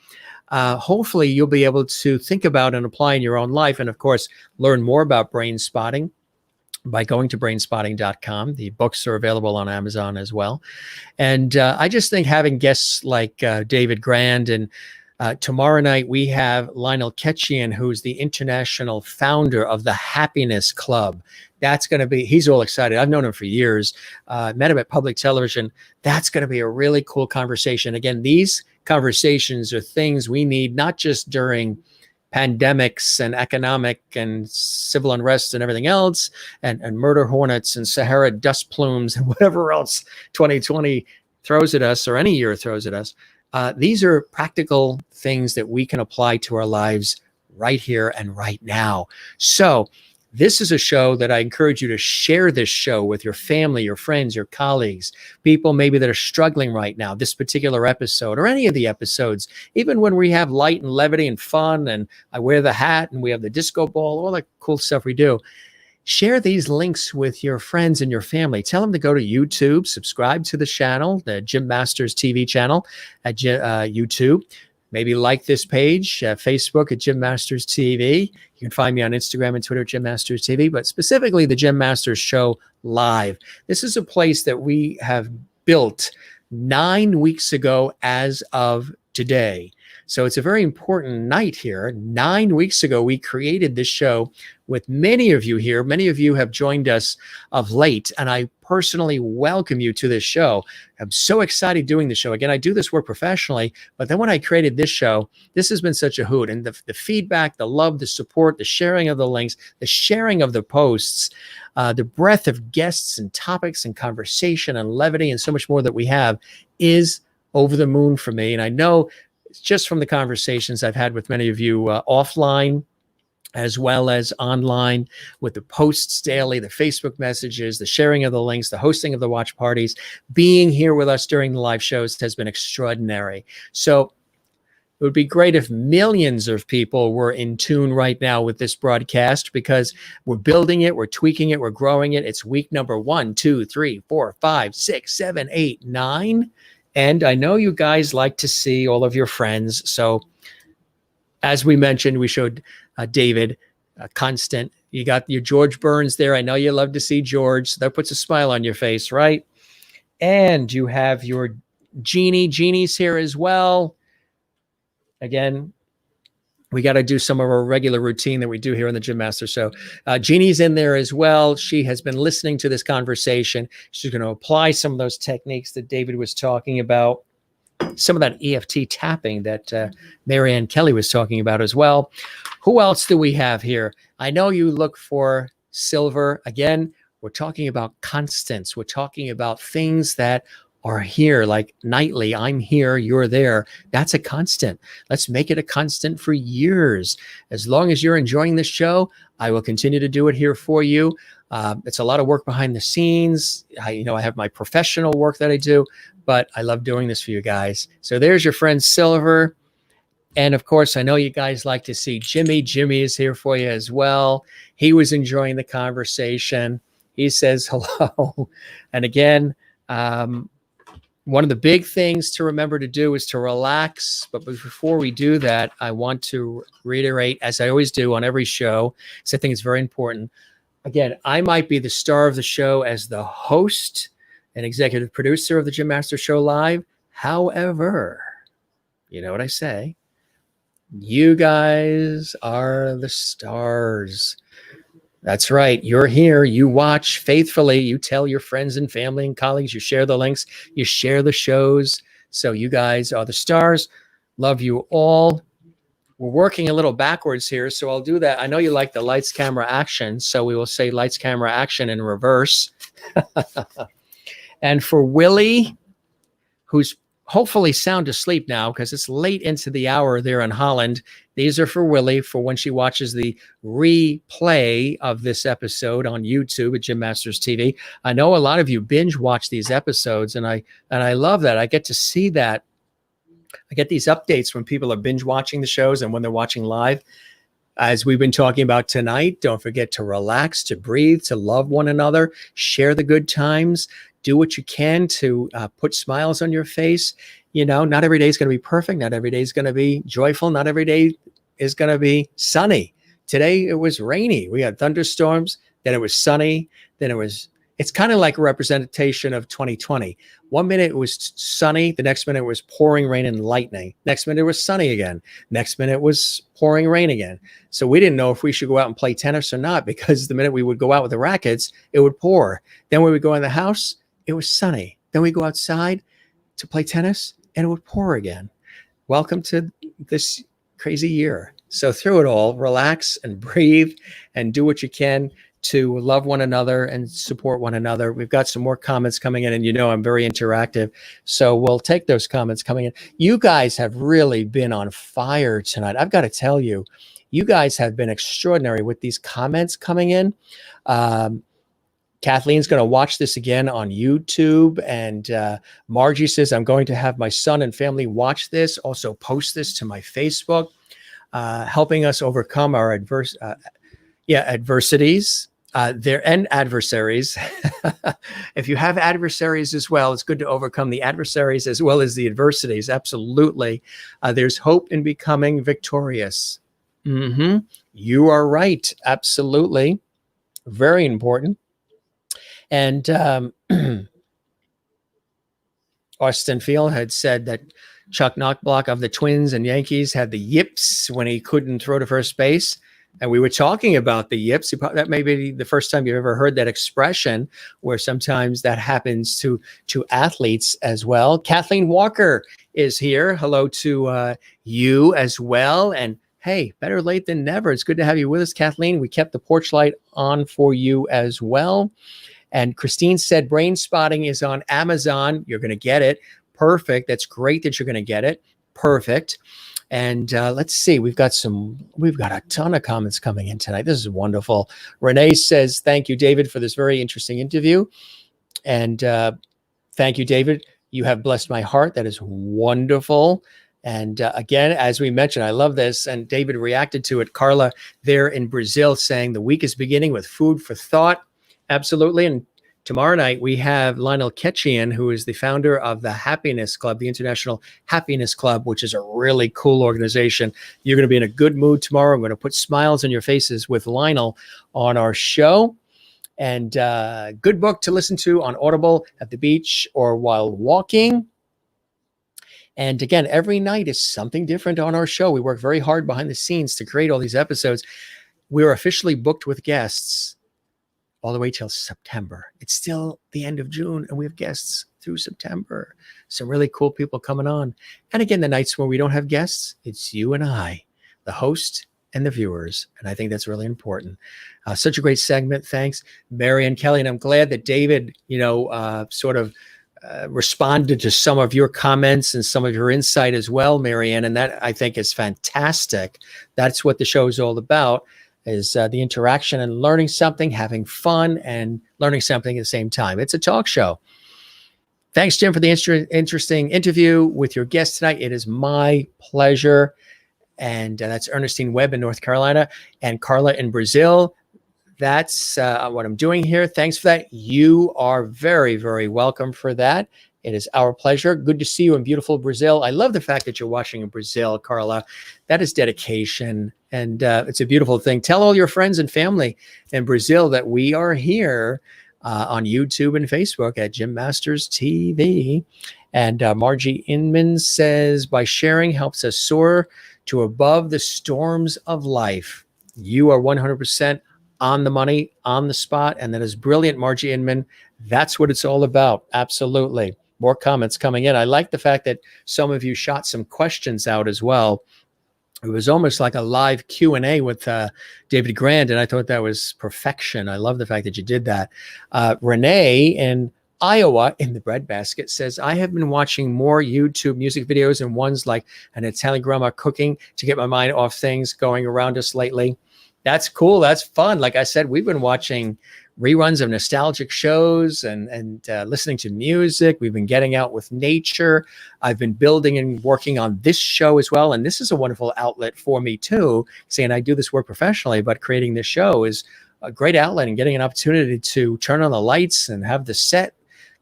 [SPEAKER 1] hopefully you'll be able to think about and apply in your own life. And of course, learn more about Brainspotting by going to brainspotting.com. The books are available on Amazon as well. And I just think having guests like David Grand, and tomorrow night we have Lionel Ketchian, who's the international founder of the Happiness Club. That's going to be, he's all excited. I've known him for years. Met him at public television. That's going to be a really cool conversation. Again, these conversations are things we need, not just during pandemics and economic and civil unrest and everything else, and murder hornets and Sahara dust plumes and whatever else 2020 throws at us, or any year throws at us. These are practical things that we can apply to our lives right here and right now. So this is a show that I encourage you to share this show with your family, your friends, your colleagues, people maybe that are struggling right now, this particular episode or any of the episodes, even when we have light and levity and fun, and I wear the hat and we have the disco ball, all that cool stuff we do. Share these links with your friends and your family. Tell them to go to YouTube, subscribe to the channel, the Jim Masters TV channel at YouTube. Maybe like this page, Facebook at Jim Masters TV. You can find me on Instagram and Twitter at Jim Masters TV, but specifically the Jim Masters Show Live. This is a place that we have built 9 weeks ago as of today. So it's a very important night here. 9 weeks ago, we created this show with many of you here. Many of you have joined us of late, and I personally welcome you to this show. I'm so excited doing the show. Again, I do this work professionally, but then when I created this show, this has been such a hoot. And the feedback, the love, the support, the sharing of the links, the sharing of the posts, the breadth of guests and topics and conversation and levity and so much more that we have is over the moon for me. And I know just from the conversations I've had with many of you offline, as well as online, with the posts daily, the Facebook messages, the sharing of the links, the hosting of the watch parties, being here with us during the live shows has been extraordinary. So it would be great if millions of people were in tune right now with this broadcast, because we're building it, we're tweaking it, we're growing it. It's week number 1, 2, 3, 4, 5, 6, 7, 8, 9. And I know you guys like to see all of your friends. So as we mentioned, we showed David, Constant. You got your George Burns there. I know you love to see George. So that puts a smile on your face, right? And you have your Genie. Genie's here as well. Again, we got to do some of our regular routine that we do here on the Jim Masters Show. Jeannie's in there as well. She has been listening to this conversation. She's going to apply some of those techniques that David was talking about. some of that EFT tapping that Marianne Kelly was talking about as well. Who else do we have here? I know you look for silver. Again, we're talking about constants. We're talking about things that are here, like nightly. I'm here, you're there. That's a constant. Let's make it a constant for years. As long as you're enjoying this show, I will continue to do it here for you. It's a lot of work behind the scenes. I have my professional work that I do, but I love doing this for you guys. So there's your friend Silver. And of course, I know you guys like to see Jimmy. Jimmy is here for you as well. He was enjoying the conversation. He says hello. And again, one of the big things to remember to do is to relax. But before we do that, I want to reiterate, as I always do on every show, because I think it's very important. Again, I might be the star of the show as the host and executive producer of the Jim Masters Show Live. However, you know what I say? You guys are the stars. That's right. You're here. You watch faithfully. You tell your friends and family and colleagues. You share the links. You share the shows. So you guys are the stars. Love you all. We're working a little backwards here, so I'll do that. I know you like the lights, camera, action, so we will say lights, camera, action in reverse. And for Willie, who's hopefully sound asleep now because it's late into the hour there in Holland. These are for Willie for when she watches the replay of this episode on YouTube at Jim Masters TV. I know a lot of you binge watch these episodes, and I love that. I get to see that. I get these updates when people are binge watching the shows and when they're watching live. As we've been talking about tonight, don't forget to relax, to breathe, to love one another, share the good times. Do what you can to put smiles on your face. Not every day is going to be perfect. Not every day is going to be joyful. Not every day is going to be sunny. Today, it was rainy. We had thunderstorms. Then it was sunny. It's kind of like a representation of 2020. 1 minute it was sunny. The next minute it was pouring rain and lightning. Next minute it was sunny again. Next minute it was pouring rain again. So we didn't know if we should go out and play tennis or not, because the minute we would go out with the rackets, it would pour. Then when we go in the house, it was sunny. Then we go outside to play tennis and it would pour again. Welcome to this crazy year. So through it all, relax and breathe and do what you can to love one another and support one another. We've got some more comments coming in, and I'm very interactive. So we'll take those comments coming in. You guys have really been on fire tonight. I've got to tell you, you guys have been extraordinary with these comments coming in. Kathleen's going to watch this again on YouTube. And Margie says, I'm going to have my son and family watch this, also post this to my Facebook, helping us overcome our adversities and adversaries. If you have adversaries as well, it's good to overcome the adversaries as well as the adversities. Absolutely. There's hope in becoming victorious. You are right. Absolutely. Very important. And Austin Field had said that Chuck Knockblock of the Twins and Yankees had the yips when he couldn't throw to first base. And we were talking about the yips. That may be the first time you've ever heard that expression, where sometimes that happens to athletes as well. Kathleen Walker is here. Hello to you as well. And hey, better late than never. It's good to have you with us, Kathleen. We kept the porch light on for you as well. And Christine said Brainspotting is on Amazon. You're going to get it. Perfect. That's great that you're going to get it. Perfect. And let's see, we've got a ton of comments coming in tonight. This is wonderful. Renee says, thank you, David, for this very interesting interview. And thank you, David. You have blessed my heart. That is wonderful. And again, as we mentioned, I love this. And David reacted to it. Carla there in Brazil saying the week is beginning with food for thought. Absolutely. And tomorrow night, we have Lionel Ketchian, who is the founder of the Happiness Club, the International Happiness Club, which is a really cool organization. You're going to be in a good mood tomorrow. I'm going to put smiles on your faces with Lionel on our show. And good book to listen to on Audible at the beach or while walking. And again, every night is something different on our show. We work very hard behind the scenes to create all these episodes. We're officially booked with guests all the way till September. It's still the end of June, and we have guests through September. Some really cool people coming on. And again, the nights where we don't have guests, it's you and I, the host and the viewers. And I think that's really important. Such a great segment. Thanks, Mary and Kelly. And I'm glad that David, responded to some of your comments and some of your insight as well, Marianne. And that I think is fantastic. That's what the show is all about, is the interaction and learning something, having fun and learning something at the same time. It's a talk show. Thanks, Jim, for the interesting interview with your guest tonight. It is my pleasure. And that's Ernestine Webb in North Carolina and Carla in Brazil. That's what I'm doing here. Thanks for that. You are very, very welcome for that. It is our pleasure. Good to see you in beautiful Brazil. I love the fact that you're watching in Brazil, Carla. That is dedication, and it's a beautiful thing. Tell all your friends and family in Brazil that we are here on YouTube and Facebook at Jim Masters TV. And Margie Inman says, by sharing helps us soar to above the storms of life. You are 100% on the money, on the spot, and that is brilliant, Margie Inman. That's what it's all about. Absolutely. More comments coming in. I like the fact that some of you shot some questions out as well. It was almost like a live Q&A with David Grand, and I thought that was perfection. I love the fact that you did that. Renee in Iowa in the breadbasket says, I have been watching more YouTube music videos and ones like an Italian grandma cooking to get my mind off things going around us lately. That's cool. That's fun. Like I said, we've been watching reruns of nostalgic shows and listening to music. We've been getting out with nature. I've been building and working on this show as well. And this is a wonderful outlet for me too. Saying I do this work professionally, but creating this show is a great outlet, and getting an opportunity to turn on the lights and have the set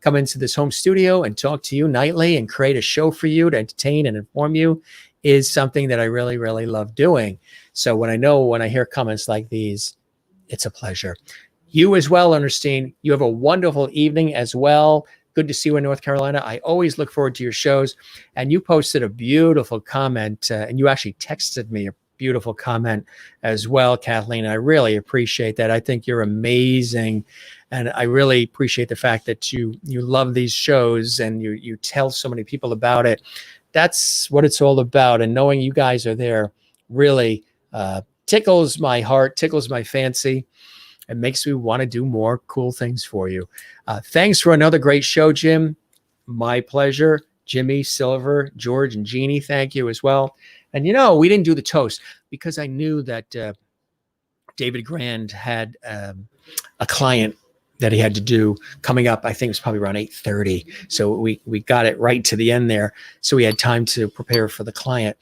[SPEAKER 1] come into this home studio and talk to you nightly and create a show for you to entertain and inform you is something that I really, really love doing. So when I hear comments like these, it's a pleasure. You as well, Ernestine, you have a wonderful evening as well. Good to see you in North Carolina. I always look forward to your shows. And you posted a beautiful comment, and you actually texted me a beautiful comment as well, Kathleen. I really appreciate that. I think you're amazing. And I really appreciate the fact that you love these shows and you tell so many people about it. That's what it's all about. And knowing you guys are there really tickles my heart, tickles my fancy, and makes me want to do more cool things for you. Thanks for another great show, Jim. My pleasure. Jimmy, Silver, George, and Jeannie, thank you as well. And we didn't do the toast because I knew that David Grand had a client that he had to do coming up. I think it was probably around 8:30. So we got it right to the end there. So we had time to prepare for the client.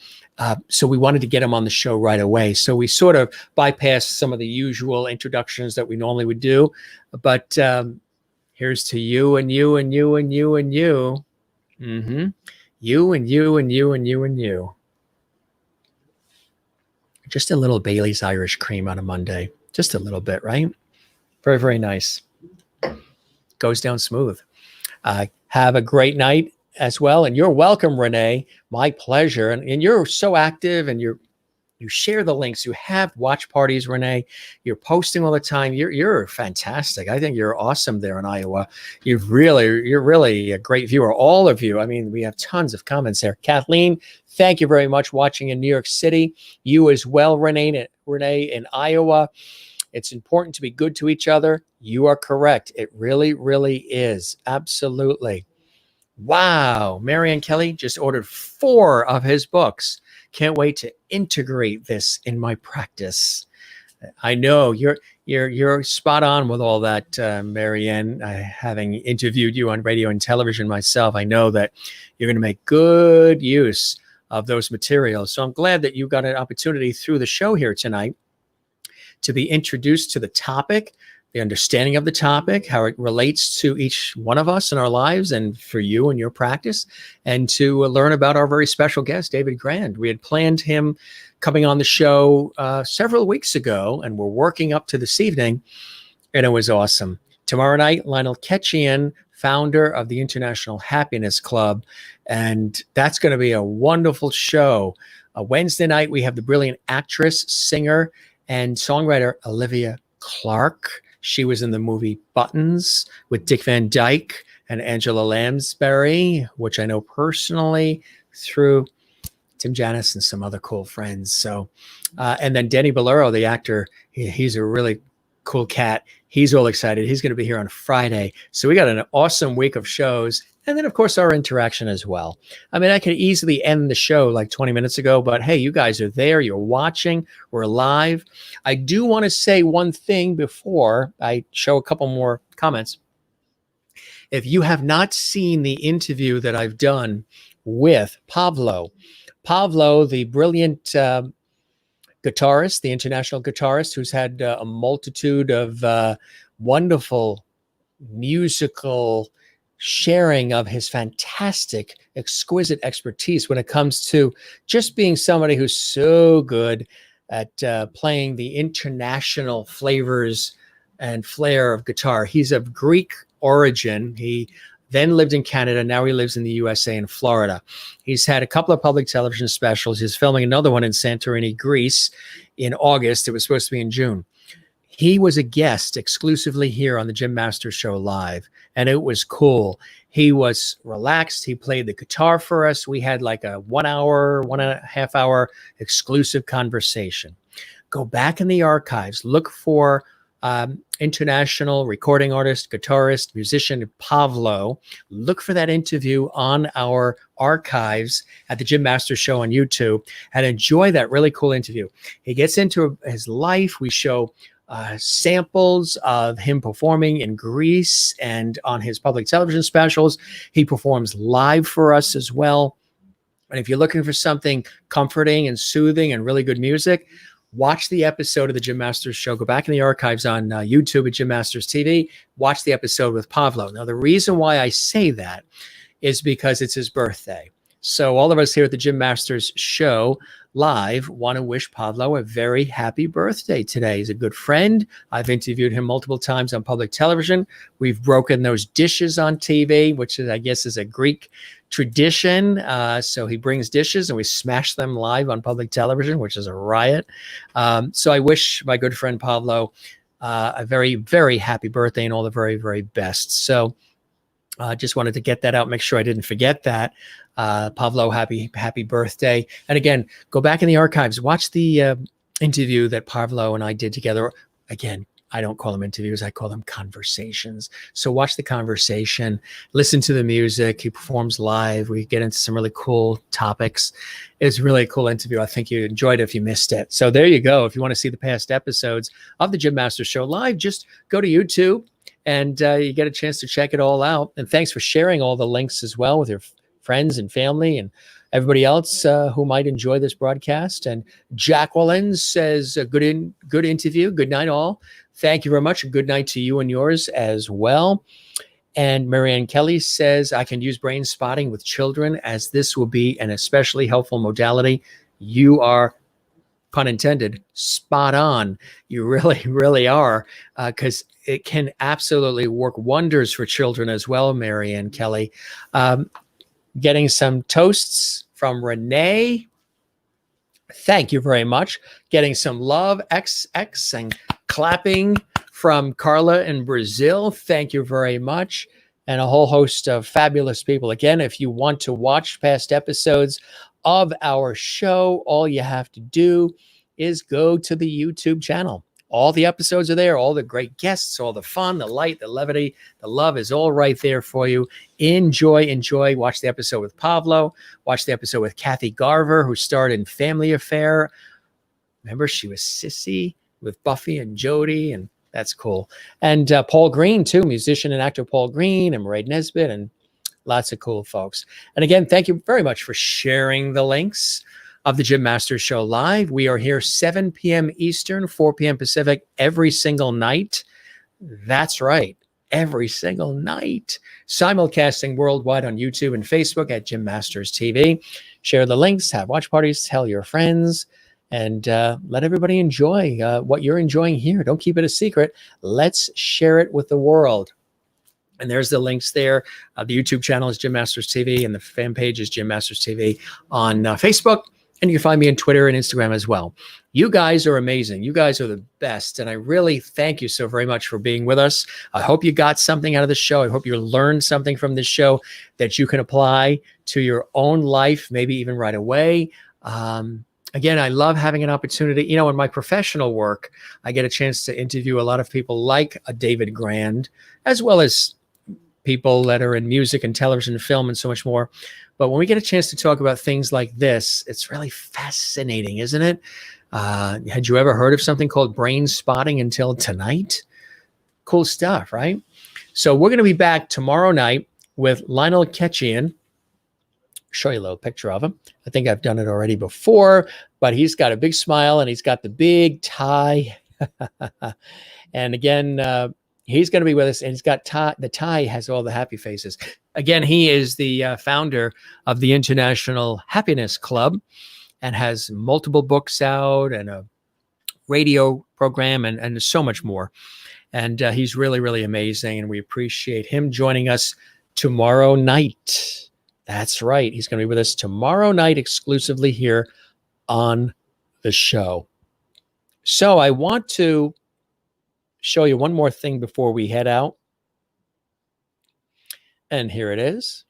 [SPEAKER 1] So we wanted to get him on the show right away. So we sort of bypassed some of the usual introductions that we normally would do. But here's to you and you and you and you and you. Mm-hmm. You and you and you and you and you. Just a little Bailey's Irish cream on a Monday. Just a little bit, right? Very, very nice. Goes down smooth. Have a great night as well. And you're welcome, Renee. My pleasure. And you're so active, and you share the links. You have watch parties, Renee. You're posting all the time. You're fantastic. I think you're awesome there in Iowa. You're really a great viewer. All of you. I mean, we have tons of comments there. Kathleen, thank you very much watching in New York City. You as well, Renee in Iowa. It's important to be good to each other. You are correct. It really, really is. Absolutely. Wow. Marianne Kelly just ordered 4 of his books. Can't wait to integrate this in my practice. I know you're spot on with all that, Marianne. Having interviewed you on radio and television myself, I know that you're going to make good use of those materials. So I'm glad that you got an opportunity through the show here tonight to be introduced to the topic, the understanding of the topic, how it relates to each one of us in our lives and for you and your practice, and to learn about our very special guest, David Grand. We had planned him coming on the show several weeks ago, and we're working up to this evening, and it was awesome. Tomorrow night, Lionel Ketchian, founder of the International Happiness Club, and that's going to be a wonderful show. Wednesday night, we have the brilliant actress, singer, and songwriter Olivia Clarke. She was in the movie Buttons with Dick Van Dyke and Angela Lansbury, which I know personally through Tim Janis and some other cool friends. So, and then Denny Bolero, the actor, he's a really cool cat. He's all excited. He's going to be here on Friday. So we got an awesome week of shows. And then, of course, our interaction as well. I mean, I could easily end the show like 20 minutes ago, but hey, you guys are there. You're watching. We're live. I do want to say one thing before I show a couple more comments. If you have not seen the interview that I've done with Pablo, the brilliant guitarist, the international guitarist who's had a multitude of wonderful musical sharing of his fantastic, exquisite expertise when it comes to just being somebody who's so good at playing the international flavors and flair of guitar. He's of Greek origin. He then lived in Canada. Now he lives in the USA in Florida. He's had a couple of public television specials. He's filming another one in Santorini, Greece in August. It was supposed to be in June. He was a guest exclusively here on the Jim Masters Show live, and it was cool. He was relaxed. He played the guitar for us. We had like a 1 hour, 1.5 hour exclusive conversation. Go back in the archives, look for international recording artist, guitarist, musician Pablo. Look for that interview on our archives at the Jim Masters Show on YouTube and enjoy that really cool interview. He gets into his life. We show samples of him performing in Greece and on his public television specials. He performs live for us as well. And if you're looking for something comforting and soothing and really good music, watch the episode of the Jim Masters Show. Go back in the archives on YouTube at Jim Masters TV. Watch the episode with Pablo. Now, the reason why I say that is because it's his birthday. So all of us here at the Jim Masters Show live want to wish Pablo a very happy birthday today. He's a good friend. I've interviewed him multiple times on public television. We've broken those dishes on TV, which is, I guess, is a Greek tradition. So he brings dishes and we smash them live on public television, which is a riot. So I wish my good friend Pablo a very, very happy birthday and all the very, very best. So I just wanted to get that out, make sure I didn't forget that. Pablo, happy birthday. And again, go back in the archives, watch the interview that Pablo and I did together. Again, I don't call them interviews, I call them conversations. So watch the conversation, listen to the music. He performs live. We get into some really cool topics. It's really a cool interview. I think you enjoyed it if you missed it. So there you go. If you want to see the past episodes of the Jim Masters Show live, just go to YouTube and you get a chance to check it all out. And thanks for sharing all the links as well with your friends and family and everybody else who might enjoy this broadcast. And Jacqueline says, good interview. Good night, all. Thank you very much. Good night to you and yours as well. And Marianne Kelly says, I can use brain spotting with children as this will be an especially helpful modality. You are, pun intended, spot on. You really, really are, because it can absolutely work wonders for children as well, Marianne Kelly. Getting some toasts from Renee. Thank you very much. Getting some love, XX, and clapping from Carla in Brazil. Thank you very much. And a whole host of fabulous people. Again, if you want to watch past episodes of our show, all you have to do is go to the YouTube channel. All the episodes are there, all the great guests, all the fun, the light, the levity, the love is all right there for you. Enjoy. Watch the episode with Pablo. Watch the episode with Kathy Garver, who starred in Family Affair. Remember, she was Sissy with Buffy and Jody, and that's cool. And Paul Green, too, musician and actor Paul Green, and Mairead Nesbitt, and lots of cool folks. And again, thank you very much for sharing the links of the Jim Masters Show live. We are here 7 p.m. Eastern, 4 p.m. Pacific every single night. That's right, every single night. Simulcasting worldwide on YouTube and Facebook at Jim Masters TV. Share the links, have watch parties, tell your friends, and let everybody enjoy what you're enjoying here. Don't keep it a secret. Let's share it with the world. And there's the links there. The YouTube channel is Jim Masters TV, and the fan page is Jim Masters TV on Facebook. And you can find me on Twitter and Instagram as well. You guys are amazing. You guys are the best. And I really thank you so very much for being with us. I hope you got something out of the show. I hope you learned something from this show that you can apply to your own life, maybe even right away. Again, I love having an opportunity. You know, in my professional work, I get a chance to interview a lot of people like a David Grand, as well as people that are in music and television and film and so much more. But when we get a chance to talk about things like this, it's really fascinating, isn't it? Had you ever heard of something called Brainspotting until tonight? Cool stuff, right? So we're going to be back tomorrow night with Lionel Ketchian. Show you a little picture of him. I think I've done it already before, but he's got a big smile and he's got the big tie. And again, he's going to be with us, and he's got the tie has all the happy faces. Again, he is the founder of the International Happiness Club and has multiple books out and a radio program and so much more. And he's really, really amazing. And we appreciate him joining us tomorrow night. That's right. He's going to be with us tomorrow night exclusively here on the show. So I want to show you one more thing before we head out. And here it is.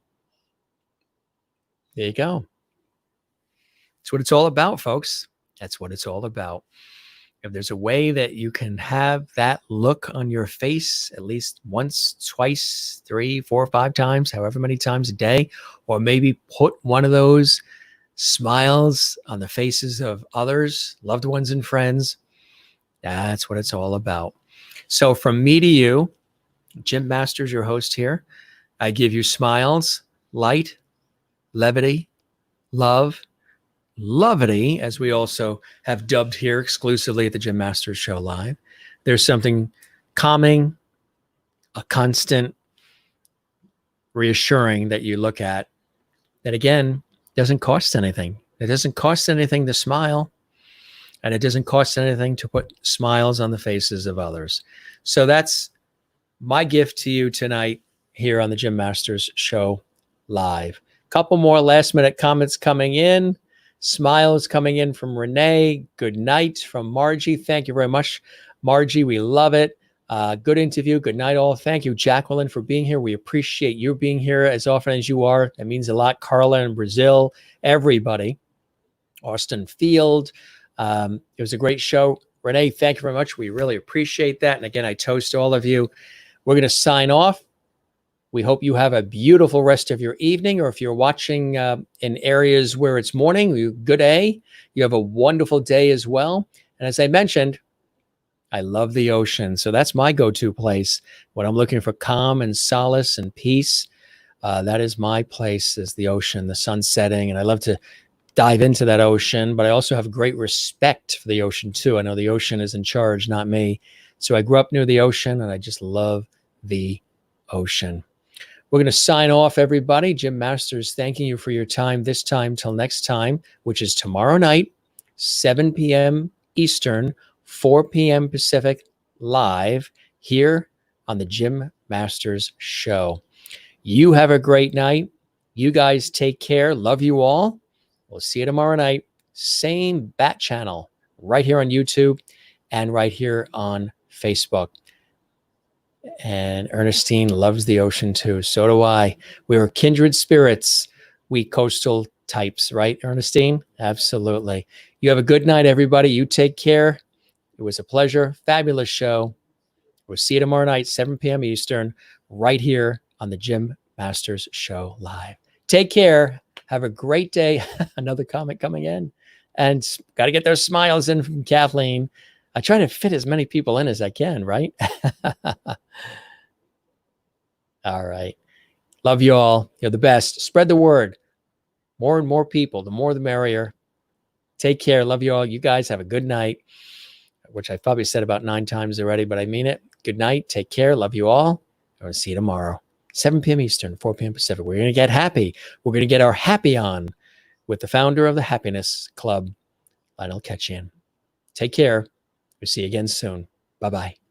[SPEAKER 1] There you go. That's what it's all about, folks. That's what it's all about. If there's a way that you can have that look on your face at least once, twice, 3, 4, 5 times, however many times a day, or maybe put one of those smiles on the faces of others, loved ones and friends, that's what it's all about. So from me to you, Jim Masters, your host here, I give you smiles, light, levity, love, lovity, as we also have dubbed here exclusively at the Jim Masters Show Live. There's something calming, a constant reassuring that you look at that, again, doesn't cost anything. It doesn't cost anything to smile, and it doesn't cost anything to put smiles on the faces of others. So that's my gift to you tonight here on the Jim Masters Show Live. Couple more last minute comments coming in. Smiles coming in from Renee. Good night from Margie. Thank you very much, Margie. We love it. Good interview. Good night, all. Thank you, Jacqueline, for being here. We appreciate you being here as often as you are. That means a lot. Carla in Brazil, everybody. Austin Field. It was a great show. Renee, thank you very much. We really appreciate that. And again, I toast all of you. We're going to sign off. We hope you have a beautiful rest of your evening, or if you're watching in areas where it's morning, good day. You have a wonderful day as well. And as I mentioned, I love the ocean. So that's my go-to place when I'm looking for calm and solace and peace. That is my place, is the ocean, the sun setting. And I love to dive into that ocean, but I also have great respect for the ocean too. I know the ocean is in charge, not me. So I grew up near the ocean, and I just love the ocean. We're going to sign off, everybody. Jim Masters, thanking you for your time this time till next time, which is tomorrow night, 7 p.m. Eastern, 4 p.m. Pacific, live here on the Jim Masters Show. You have a great night. You guys take care. Love you all. We'll see you tomorrow night. Same bat channel right here on YouTube and right here on Facebook. And Ernestine loves the ocean too. So do I. We are kindred spirits. We coastal types, right, Ernestine? Absolutely. You have a good night, everybody. You take care. It was a pleasure. Fabulous show. We'll see you tomorrow night, 7 p.m. Eastern, right here on the Jim Masters Show Live. Take care. Have a great day. Another comment coming in. And got to get those smiles in from Kathleen. I try to fit as many people in as I can, right? All right. Love you all. You're the best. Spread the word. More and more people. The more the merrier. Take care. Love you all. You guys have a good night, which I probably said about 9 times already, but I mean it. Good night. Take care. Love you all. I'm going to see you tomorrow. 7 p.m. Eastern, 4 p.m. Pacific. We're going to get happy. We're going to get our happy on with the founder of the Happiness Club, Lionel Ketchian. Take care. We'll see you again soon. Bye-bye.